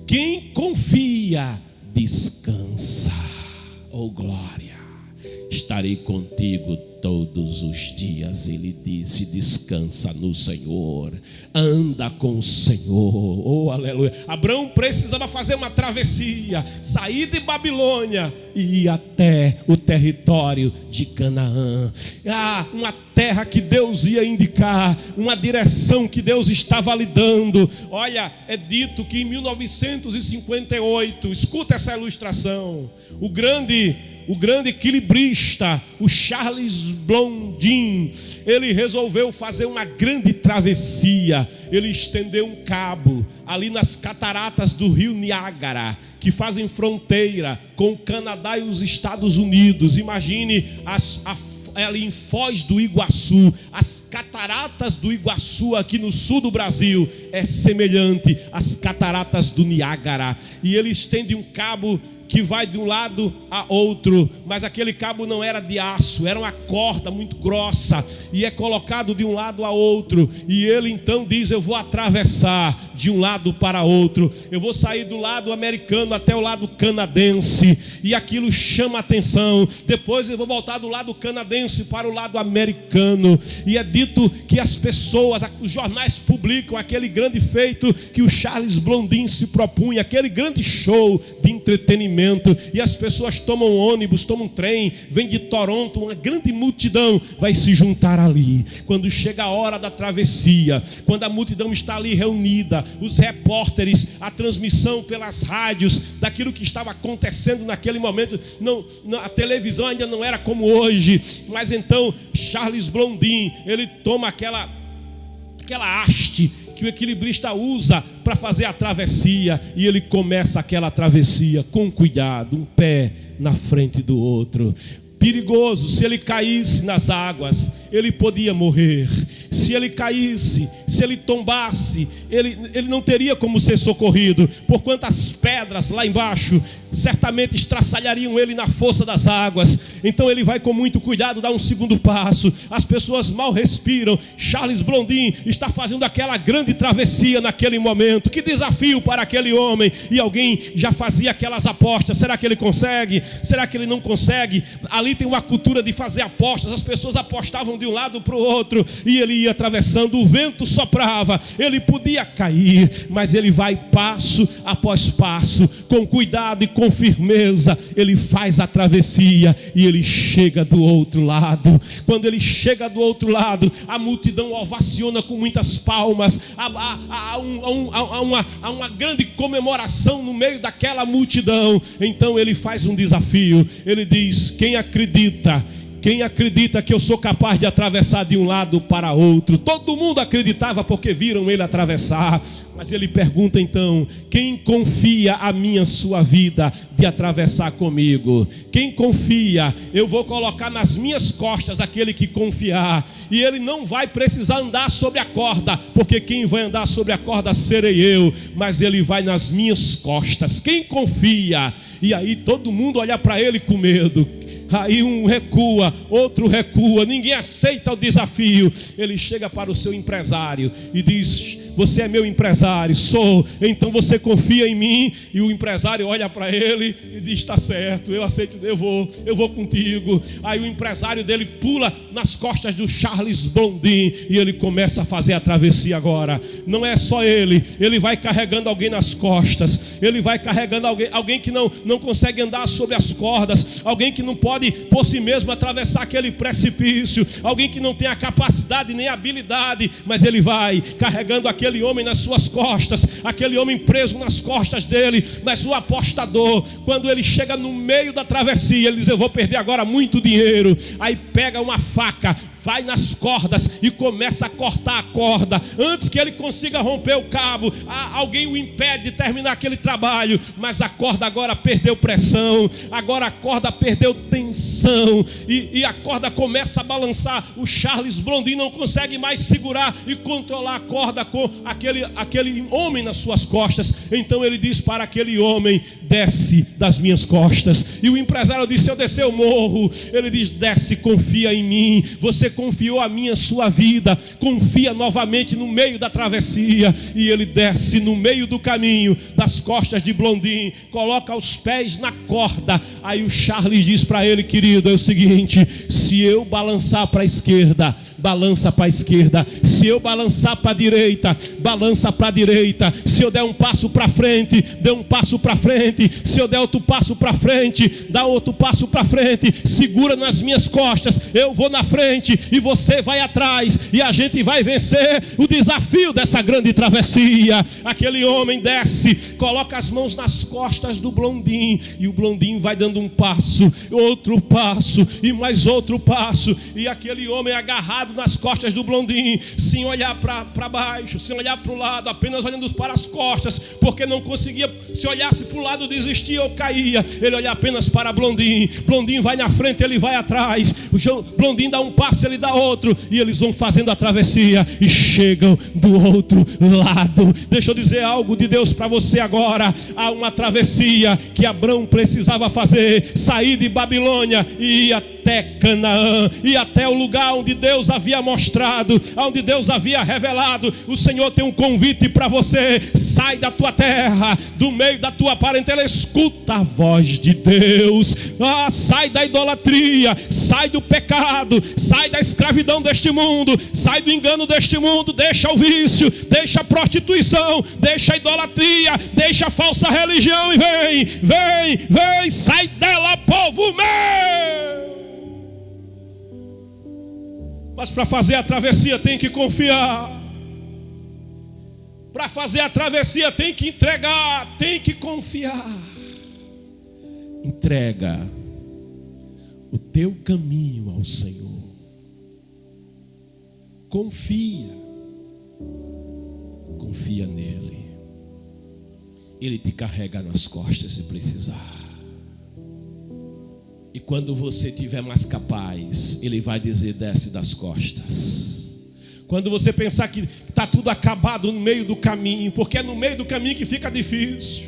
Quem confia, descansa. Oh glória. Estarei contigo todos os dias, ele disse. Descansa no Senhor, anda com o Senhor. Oh aleluia. Abraão precisava fazer uma travessia, sair de Babilônia e ir até o território de Canaã. Uma terra que Deus ia indicar, uma direção que Deus estava lhe dando. Olha, é dito que em 1958, escuta essa ilustração, o grande equilibrista, o Charles Blondin, ele resolveu fazer uma grande travessia. Ele estendeu um cabo ali nas cataratas do rio Niágara, que fazem fronteira com o Canadá e os Estados Unidos. Imagine ali em Foz do Iguaçu, as cataratas do Iguaçu aqui no sul do Brasil é semelhante às cataratas do Niágara. E ele estende um cabo que vai de um lado a outro, mas aquele cabo não era de aço, era uma corda muito grossa, e é colocado de um lado a outro, e ele então diz: eu vou atravessar de um lado para outro, eu vou sair do lado americano até o lado canadense, e aquilo chama a atenção. Depois eu vou voltar do lado canadense para o lado americano, e é dito que as pessoas, os jornais publicam aquele grande feito que o Charles Blondin se propunha, aquele grande show de entretenimento. E as pessoas tomam ônibus, tomam trem, vem de Toronto, uma grande multidão vai se juntar ali. Quando chega a hora da travessia, quando a multidão está ali reunida, os repórteres, a transmissão pelas rádios daquilo que estava acontecendo naquele momento, a televisão ainda não era como hoje, mas então Charles Blondin, ele toma aquela haste que o equilibrista usa para fazer a travessia, e ele começa aquela travessia com cuidado, um pé na frente do outro. Perigoso, se ele caísse nas águas, ele podia morrer. Se ele caísse, se ele tombasse, ele não teria como ser socorrido, porquanto as pedras lá embaixo certamente estraçalhariam ele na fossa das águas. Então ele vai com muito cuidado dar um segundo passo. As pessoas mal respiram. Charles Blondin está fazendo aquela grande travessia naquele momento. Que desafio para aquele homem. E alguém já fazia aquelas apostas. Será que ele consegue? Será que ele não consegue? Ali tem uma cultura de fazer apostas. As pessoas apostavam de um lado para o outro, e ele ia atravessando. O vento soprava, ele podia cair, mas ele vai passo após passo, com cuidado e com firmeza. Ele faz a travessia e ele chega do outro lado. Quando ele chega do outro lado, a multidão ovaciona com muitas palmas. Há uma grande comemoração no meio daquela multidão. Então ele faz um desafio. Ele diz: quem acredita que eu sou capaz de atravessar de um lado para outro? Todo mundo acreditava porque viram ele atravessar. Mas ele pergunta então: quem confia a sua vida de atravessar comigo? Quem confia? Eu vou colocar nas minhas costas aquele que confiar, e ele não vai precisar andar sobre a corda, porque quem vai andar sobre a corda serei eu, mas ele vai nas minhas costas. Quem confia? E aí todo mundo olha para ele com medo. Aí um recua, outro recua, ninguém aceita o desafio. Ele chega para o seu empresário e diz: você é meu empresário, empresário. Sou. Então você confia em mim? E o empresário olha para ele e diz: está certo, eu aceito, eu vou contigo. Aí o empresário dele pula nas costas do Charles Blondin e ele começa a fazer a travessia agora. Não é só ele vai carregando alguém nas costas, ele vai carregando alguém que não consegue andar sobre as cordas, alguém que não pode por si mesmo atravessar aquele precipício, alguém que não tem a capacidade nem a habilidade, mas ele vai carregando aquele homem nas suas costas, aquele homem preso nas costas dele. Mas o apostador, quando ele chega no meio da travessia, ele diz: eu vou perder agora muito dinheiro. Aí pega uma faca, vai nas cordas e começa a cortar a corda. Antes que ele consiga romper o cabo, alguém o impede de terminar aquele trabalho. Mas a corda agora perdeu pressão, agora a corda perdeu tensão, e a corda começa a balançar. O Charles Blondin não consegue mais segurar e controlar a corda com aquele homem nas suas costas. Então ele diz para aquele homem: desce das minhas costas. E o empresário disse: se eu descer eu morro. Ele diz: desce, confia em mim. Você confiou a mim a sua vida, confia novamente no meio da travessia. E ele desce no meio do caminho, das costas de Blondin, coloca os pés na corda. Aí o Charles diz para ele: querido, é o seguinte, se eu balançar para a esquerda, balança para a esquerda. Se eu balançar para a direita, balança para a direita. Se eu der um passo para frente, dê um passo para frente. Se eu der outro passo para frente, dá outro passo para frente. Segura nas minhas costas, eu vou na frente e você vai atrás, e a gente vai vencer o desafio dessa grande travessia. Aquele homem desce, coloca as mãos nas costas do Blondin, e o Blondin vai dando um passo, outro passo e mais outro passo, e aquele homem agarrado nas costas do Blondin, sem olhar para baixo, sem olhar para o lado, apenas olhando para as costas, porque não conseguia. Se olhasse para o lado, desistia ou caía. Ele olha apenas para Blondin. Blondin vai na frente, ele vai atrás. O Blondin dá um passo, ele dá outro, e eles vão fazendo a travessia e chegam do outro lado. Deixa eu dizer algo de Deus para você agora. Há uma travessia que Abrão precisava fazer: sair de Babilônia e ir até Canaã, e até o lugar onde Deus havia mostrado, onde Deus havia revelado. O Senhor tem um convite para você: sai da tua terra, do meio da tua parentela, escuta a voz de Deus. Sai da idolatria, sai do pecado, sai da escravidão deste mundo, sai do engano deste mundo. Deixa o vício, deixa a prostituição, deixa a idolatria, deixa a falsa religião e vem, sai dela, povo meu. Mas para fazer a travessia tem que confiar. Para fazer a travessia tem que entregar, tem que confiar. Entrega o teu caminho ao Senhor. Confia nele. Ele te carrega nas costas se precisar. E quando você estiver mais capaz, ele vai dizer: desce das costas. Quando você pensar que está tudo acabado no meio do caminho, porque é no meio do caminho que fica difícil,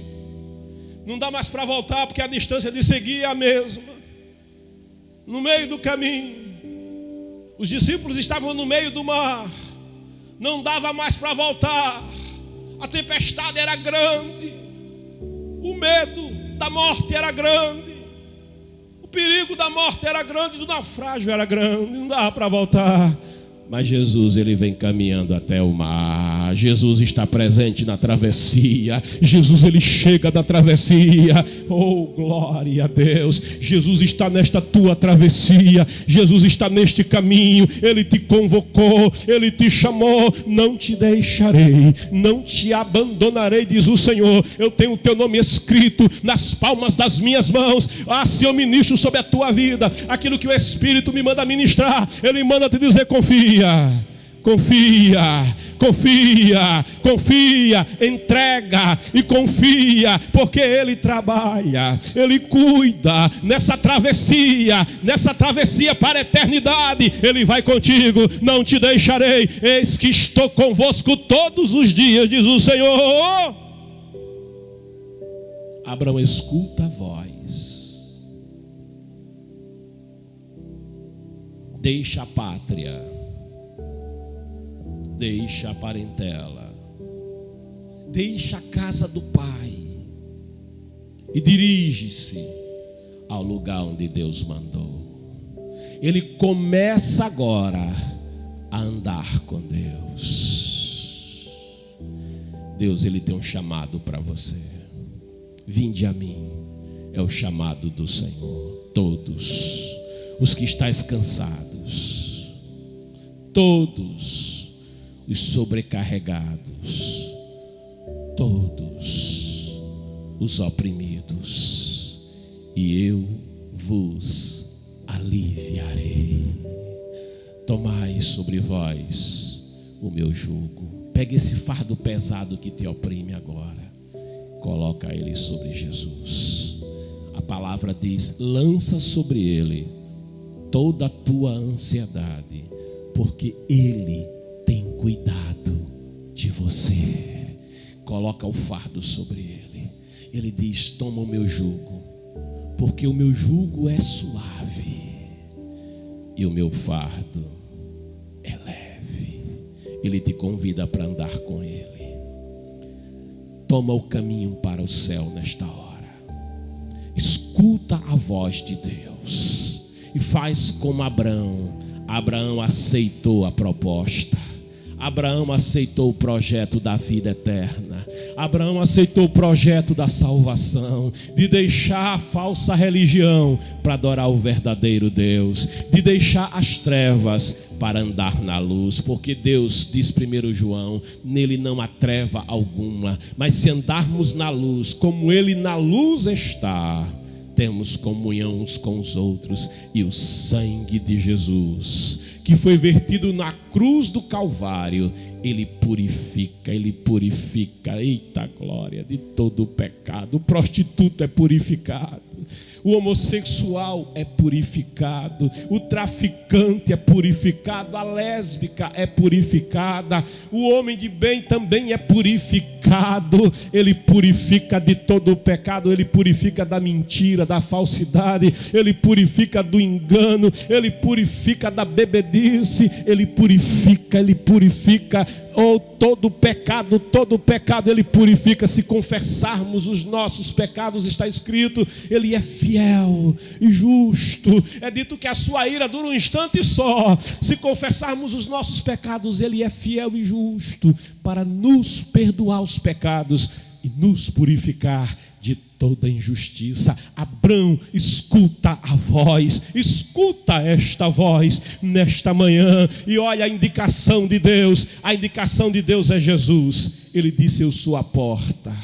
não dá mais para voltar, porque a distância de seguir é a mesma. No meio do caminho, os discípulos estavam no meio do mar, não dava mais para voltar, a tempestade era grande, o medo da morte era grande, o perigo da morte era grande, do naufrágio era grande, não dava para voltar. Mas Jesus, ele vem caminhando até o mar. Jesus está presente na travessia. Jesus, ele chega da travessia. Oh, glória a Deus. Jesus está nesta tua travessia. Jesus está neste caminho. Ele te convocou, ele te chamou. Não te deixarei, não te abandonarei, diz o Senhor. Eu tenho o teu nome escrito nas palmas das minhas mãos. Se eu ministro sobre a tua vida aquilo que o Espírito me manda ministrar, ele manda te dizer: confia. Confia, entrega e confia, porque ele trabalha, ele cuida nessa travessia para a eternidade. Ele vai contigo, não te deixarei, eis que estou convosco todos os dias, diz o Senhor. Abraão escuta a voz, deixa a pátria, deixa a parentela, deixa a casa do Pai e dirige-se ao lugar onde Deus mandou. Ele começa agora a andar com Deus. Deus, Ele tem um chamado para você. Vinde a mim, é o chamado do Senhor. Todos os que estáis cansados, todos os sobrecarregados, todos os oprimidos, e eu vos aliviarei. Tomai sobre vós o meu jugo. Pega esse fardo pesado que te oprime agora, coloca ele sobre Jesus. A palavra diz: lança sobre ele toda a tua ansiedade, porque ele tem cuidado de você. Coloca o fardo sobre ele. Ele diz: toma o meu jugo, porque o meu jugo é suave e o meu fardo é leve. Ele te convida para andar com ele. Toma o caminho para o céu nesta hora. Escuta a voz de Deus e faz como Abraão. Abraão aceitou a proposta. Abraão aceitou o projeto da vida eterna. Abraão aceitou o projeto da salvação, de deixar a falsa religião para adorar o verdadeiro Deus, de deixar as trevas para andar na luz, porque Deus diz 1 João, nele não há treva alguma, mas se andarmos na luz, como ele na luz está, temos comunhão uns com os outros, e o sangue de Jesus, que foi vertido na cruz do Calvário, ele purifica, eita glória, de todo o pecado. O prostituto é purificado, o homossexual é purificado, o traficante é purificado, a lésbica é purificada, o homem de bem também é purificado. Ele purifica de todo o pecado, ele purifica da mentira, da falsidade, ele purifica do engano, ele purifica da bebedice, ele purifica, todo pecado ele purifica. Se confessarmos os nossos pecados, está escrito, ele é fiel e justo. É dito que a sua ira dura um instante só. Se confessarmos os nossos pecados, ele é fiel e justo para nos perdoar os pecados e nos purificar de toda injustiça. Abraão, escuta a voz, escuta esta voz nesta manhã, e olha a indicação de Deus. A indicação de Deus é Jesus. Ele disse: eu sou a porta,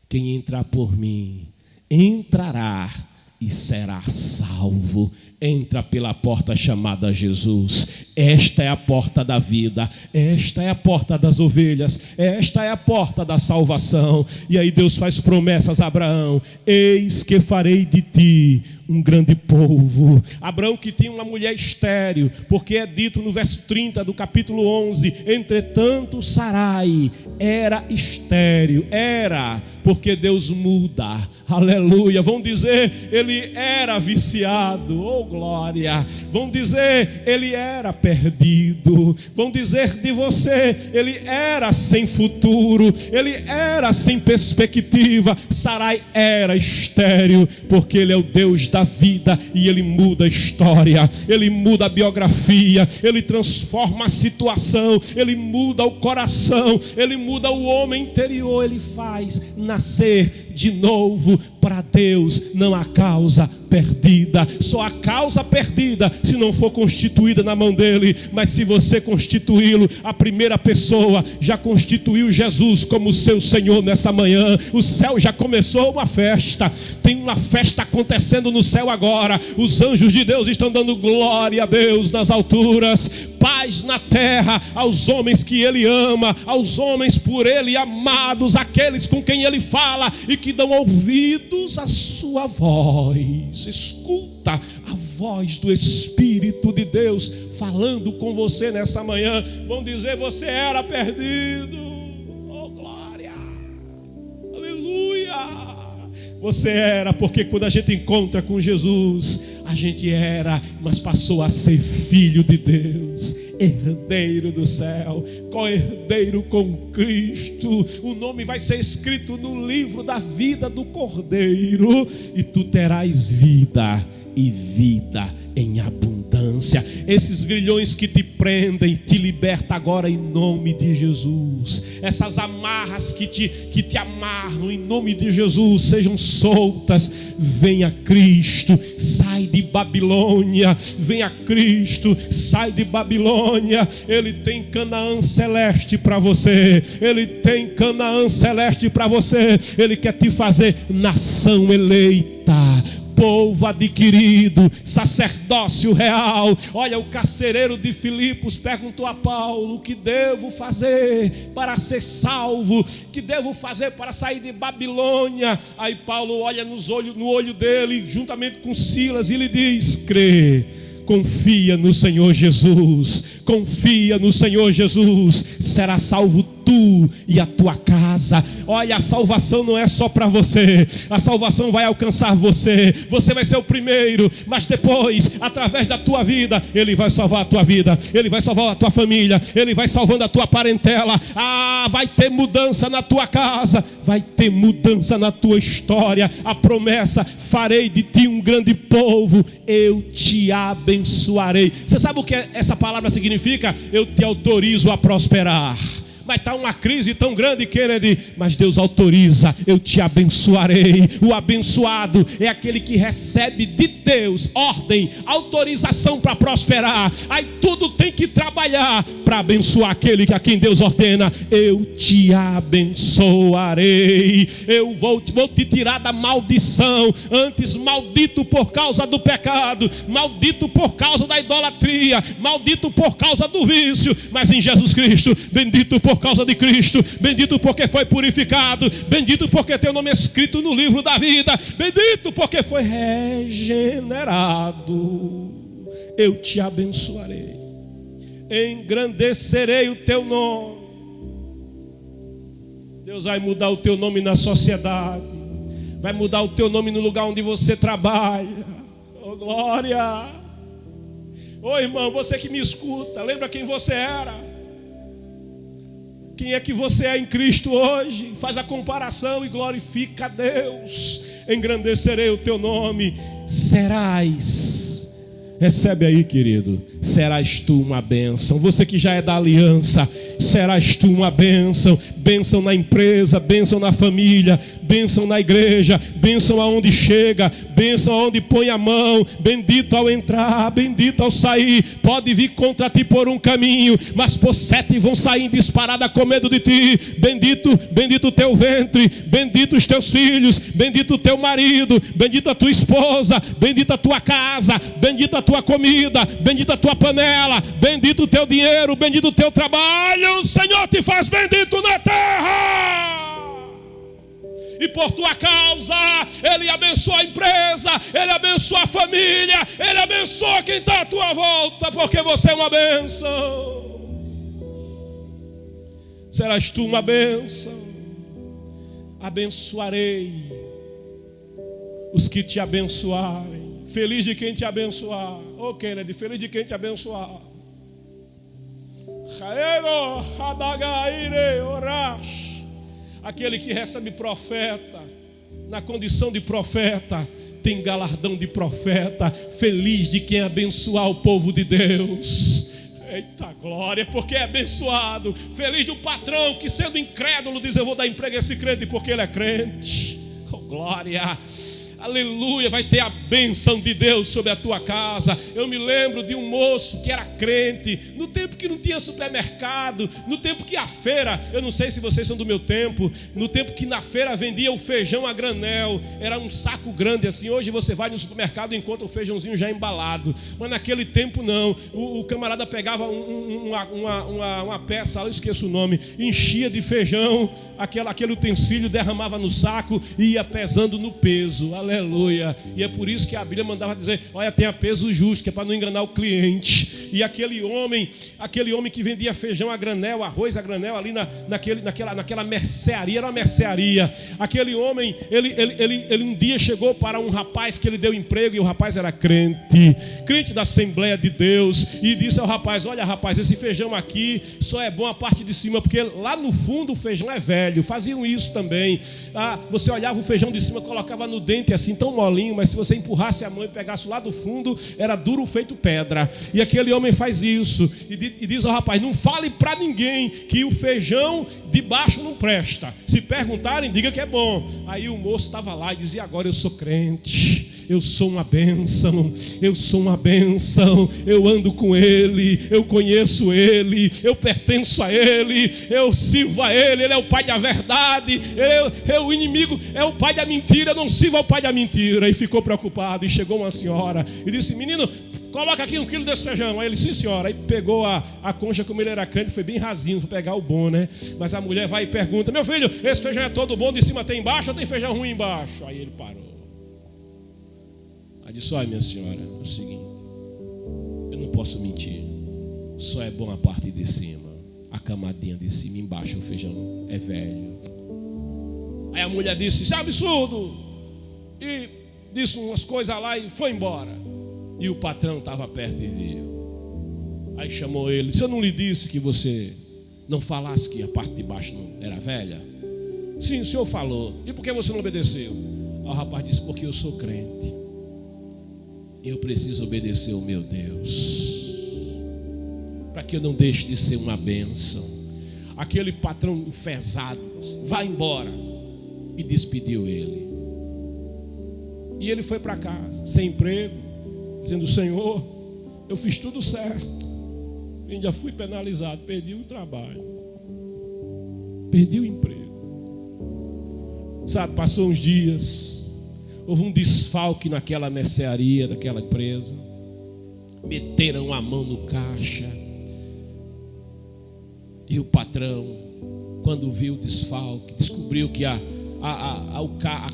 quem entrar por mim entrará e será salvo. Entra pela porta chamada Jesus. Esta é a porta da vida, esta é a porta das ovelhas, esta é a porta da salvação. E aí Deus faz promessas a Abraão: eis que farei de ti um grande povo. Abraão, que tinha uma mulher estéril, porque é dito no verso 30 do capítulo 11: entretanto Sarai era estéril. Era, porque Deus muda, aleluia. Vão dizer, ele era viciado, oh glória. Vão dizer, ele era perdido. Vão dizer de você, ele era sem futuro, ele era sem perspectiva. Sarai era estéril, porque ele é o Deus da vida, e ele muda a história, ele muda a biografia, ele transforma a situação, ele muda o coração, ele muda o homem interior, ele faz nascer de novo. Para Deus não há causa perdida. Só há causa perdida se não for constituída na mão dele. Mas se você constituí-lo, a primeira pessoa já constituiu Jesus como seu Senhor nessa manhã. O céu já começou uma festa. Tem uma festa acontecendo no céu agora. Os anjos de Deus estão dando glória a Deus nas alturas, paz na terra aos homens que ele ama, aos homens por ele amados, aqueles com quem ele fala e que dão ouvidos à sua voz. Escuta a voz do Espírito de Deus falando com você nessa manhã. Vão dizer, você era perdido, oh glória, aleluia. Você era, porque quando a gente encontra com Jesus, a gente era, mas passou a ser filho de Deus, herdeiro do céu, co-herdeiro com Cristo. O nome vai ser escrito no livro da vida do Cordeiro, e tu terás vida e vida em abundância. Esses grilhões que te prendem, te liberta agora em nome de Jesus. Essas amarras que te amarram, em nome de Jesus, sejam soltas. Venha Cristo, sai de Babilônia. Venha Cristo, sai de Babilônia. Ele tem Canaã celeste para você. Ele tem Canaã celeste para você. Ele quer te fazer nação eleita, povo adquirido, sacerdócio real. Olha, o carcereiro de Filipos perguntou a Paulo: o que devo fazer para ser salvo? O que devo fazer para sair de Babilônia? Aí Paulo olha no olho dele, juntamente com Silas, e lhe diz: crê, confia no Senhor Jesus, confia no Senhor Jesus, será salvo tu e a tua casa. Olha, a salvação não é só para você, a salvação vai alcançar você. Você vai ser o primeiro, mas depois, através da tua vida, Ele vai salvar a tua vida, Ele vai salvar a tua família, Ele vai salvando a tua parentela. Vai ter mudança na tua casa, vai ter mudança na tua história. A promessa: farei de ti um grande povo, eu te abençoarei. Você sabe o que essa palavra significa? Eu te autorizo a prosperar. Mas está uma crise tão grande, Kennedy, mas Deus autoriza: eu te abençoarei. O abençoado é aquele que recebe de Deus ordem, autorização para prosperar. Aí tudo tem que trabalhar para abençoar aquele a quem Deus ordena. Eu te abençoarei. Eu vou te tirar da maldição. Antes maldito por causa do pecado, maldito por causa da idolatria, maldito por causa do vício. Mas em Jesus Cristo, bendito por causa de Cristo, bendito porque foi purificado, bendito porque teu nome é escrito no livro da vida, bendito porque foi regenerado. Eu te abençoarei, engrandecerei o teu nome. Deus vai mudar o teu nome na sociedade, vai mudar o teu nome no lugar onde você trabalha. Oh glória! Oh irmão, você que me escuta, lembra quem você era? Quem é que você é em Cristo hoje? Faz a comparação e glorifica a Deus. Engrandecerei o teu nome. Serás, recebe aí, querido, serás tu uma bênção. Você que já é da aliança, serás tu uma bênção. Bênção na empresa, bênção na família, bênção na igreja, bênção aonde chega, bênção aonde põe a mão. Bendito ao entrar, bendito ao sair. Pode vir contra ti por um caminho, mas por 7 vão sair em disparada com medo de ti. Bendito, bendito o teu ventre, bendito os teus filhos, bendito o teu marido, bendito a tua esposa, bendita a tua casa, bendita a tua comida, bendita a tua panela, bendito o teu dinheiro, bendito o teu trabalho. O Senhor te faz bendito na terra. E por tua causa Ele abençoa a empresa, Ele abençoa a família, Ele abençoa quem está à tua volta, porque você é uma bênção. Serás tu uma bênção. Abençoarei os que te abençoarem. Feliz de quem te abençoar. Oh Kennedy, feliz de quem te abençoar. Aquele que recebe profeta na condição de profeta tem galardão de profeta. Feliz de quem abençoar o povo de Deus. Eita glória, porque é abençoado. Feliz do patrão que, sendo incrédulo, diz: eu vou dar emprego a esse crente porque ele é crente. Oh glória. Aleluia, vai ter a bênção de Deus sobre a tua casa. Eu me lembro de um moço que era crente, no tempo que não tinha supermercado, no tempo que a feira, eu não sei se vocês são do meu tempo, no tempo que na feira vendia o feijão a granel, era um saco grande assim. Hoje você vai no supermercado e encontra o feijãozinho já embalado, mas naquele tempo não. O camarada pegava uma peça, eu esqueço o nome, enchia de feijão, aquele utensílio, derramava no saco e ia pesando no peso. Aleluia. Aleluia. E é por isso que a Bíblia mandava dizer: olha, tenha peso justo, que é para não enganar o cliente. E aquele homem que vendia feijão a granel, arroz a granel ali naquela mercearia, era uma mercearia. Aquele homem, ele um dia chegou para um rapaz que ele deu emprego, e o rapaz era crente da Assembleia de Deus, e disse ao rapaz: olha, rapaz, esse feijão aqui só é bom a parte de cima, porque lá no fundo o feijão é velho. Faziam isso também. Você olhava o feijão de cima, colocava no dente assim, tão molinho, mas se você empurrasse a mão e pegasse lá do fundo, era duro feito pedra. E aquele homem faz isso e diz ao rapaz: não fale para ninguém que o feijão de baixo não presta. Se perguntarem, diga que é bom. Aí o moço estava lá e dizia: agora eu sou crente, eu sou uma bênção, eu ando com Ele, eu conheço Ele, eu pertenço a Ele, eu sirvo a Ele, Ele é o Pai da verdade, o inimigo é o pai da mentira, eu não sirvo ao pai da mentira. E ficou preocupado, e chegou uma senhora e disse: menino, coloca aqui 1 quilo desse feijão. Aí ele: sim, senhora. Aí pegou a concha, como ele era crente, foi bem rasinho para pegar o bom, né? Mas a mulher vai e pergunta: meu filho, esse feijão é todo bom, de cima tem embaixo ou tem feijão ruim embaixo? Aí ele parou. Aí disse: olha, minha senhora, é o seguinte, eu não posso mentir, só é bom a parte de cima, a camadinha de cima, embaixo o feijão é velho. Aí a mulher disse: isso é absurdo, e disse umas coisas lá e foi embora. E o patrão estava perto e viu. Aí chamou ele: se eu não lhe disse que você não falasse que a parte de baixo não era velha? Sim, o senhor falou. E por que você não obedeceu? Aí o rapaz disse: porque eu sou crente, eu preciso obedecer ao meu Deus, para que eu não deixe de ser uma bênção. Aquele patrão enfesado vai embora e despediu ele. E ele foi para casa sem emprego, dizendo: Senhor, eu fiz tudo certo, ainda fui penalizado, perdi o trabalho, perdi o emprego. Sabe, passou uns dias, houve um desfalque naquela mercearia daquela empresa, meteram a mão no caixa, e o patrão, quando viu o desfalque, descobriu que a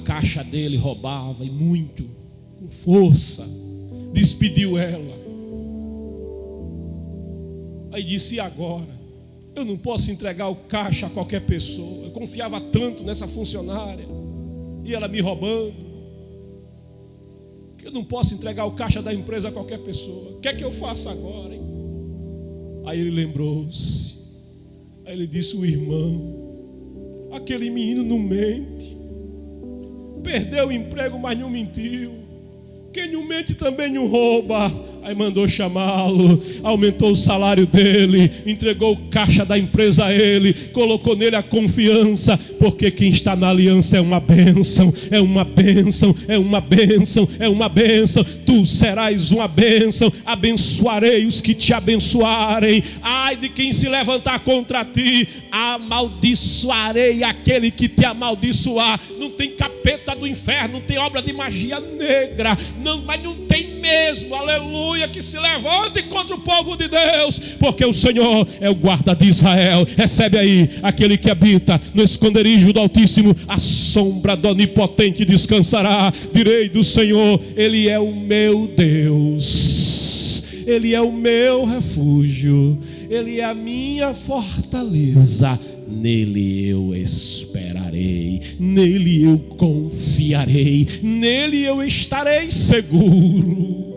caixa dele roubava, e muito, com força, despediu ela. Aí disse: e agora? Eu não posso entregar o caixa a qualquer pessoa. Eu confiava tanto nessa funcionária, e ela me roubando, que eu não posso entregar o caixa da empresa a qualquer pessoa. O que é que eu faço agora, hein? Aí ele lembrou-se. Aí ele disse: o irmão, aquele menino não mente, perdeu o emprego, mas não mentiu. Quem não mente também não rouba. Aí mandou chamá-lo, aumentou o salário dele, entregou o caixa da empresa a ele, colocou nele a confiança, porque quem está na aliança é uma bênção, é uma bênção, é uma bênção, é uma bênção. Tu serás uma bênção, abençoarei os que te abençoarem, ai de quem se levantar contra ti, amaldiçoarei aquele que te amaldiçoar. Não tem capeta do inferno, não tem obra de magia negra, não, mas não tem mesmo, aleluia, que se levante contra o povo de Deus, porque o Senhor é o guarda de Israel. Recebe aí: aquele que habita no esconderijo do Altíssimo, a sombra do Onipotente descansará. Direi do Senhor: Ele é o meu Deus, Ele é o meu refúgio, Ele é a minha fortaleza. Nele eu esperarei, nele eu confiarei, nele eu estarei seguro.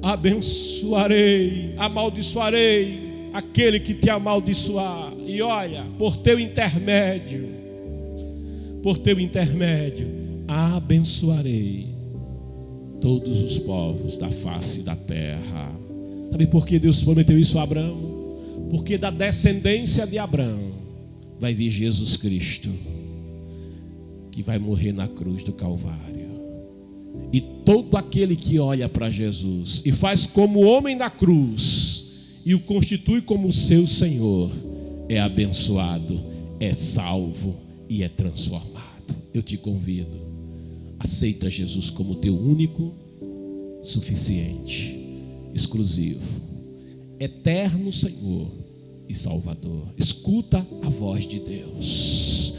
Abençoarei, amaldiçoarei aquele que te amaldiçoar. E olha, por teu intermédio, abençoarei todos os povos da face da terra. Sabe por que Deus prometeu isso a Abraão? Porque da descendência de Abraão vai vir Jesus Cristo, que vai morrer na cruz do Calvário. E todo aquele que olha para Jesus e faz como homem da cruz e o constitui como seu Senhor, é abençoado, é salvo e é transformado. Eu te convido: aceita Jesus como teu único, suficiente, exclusivo, eterno Senhor e Salvador. Escuta a voz de Deus.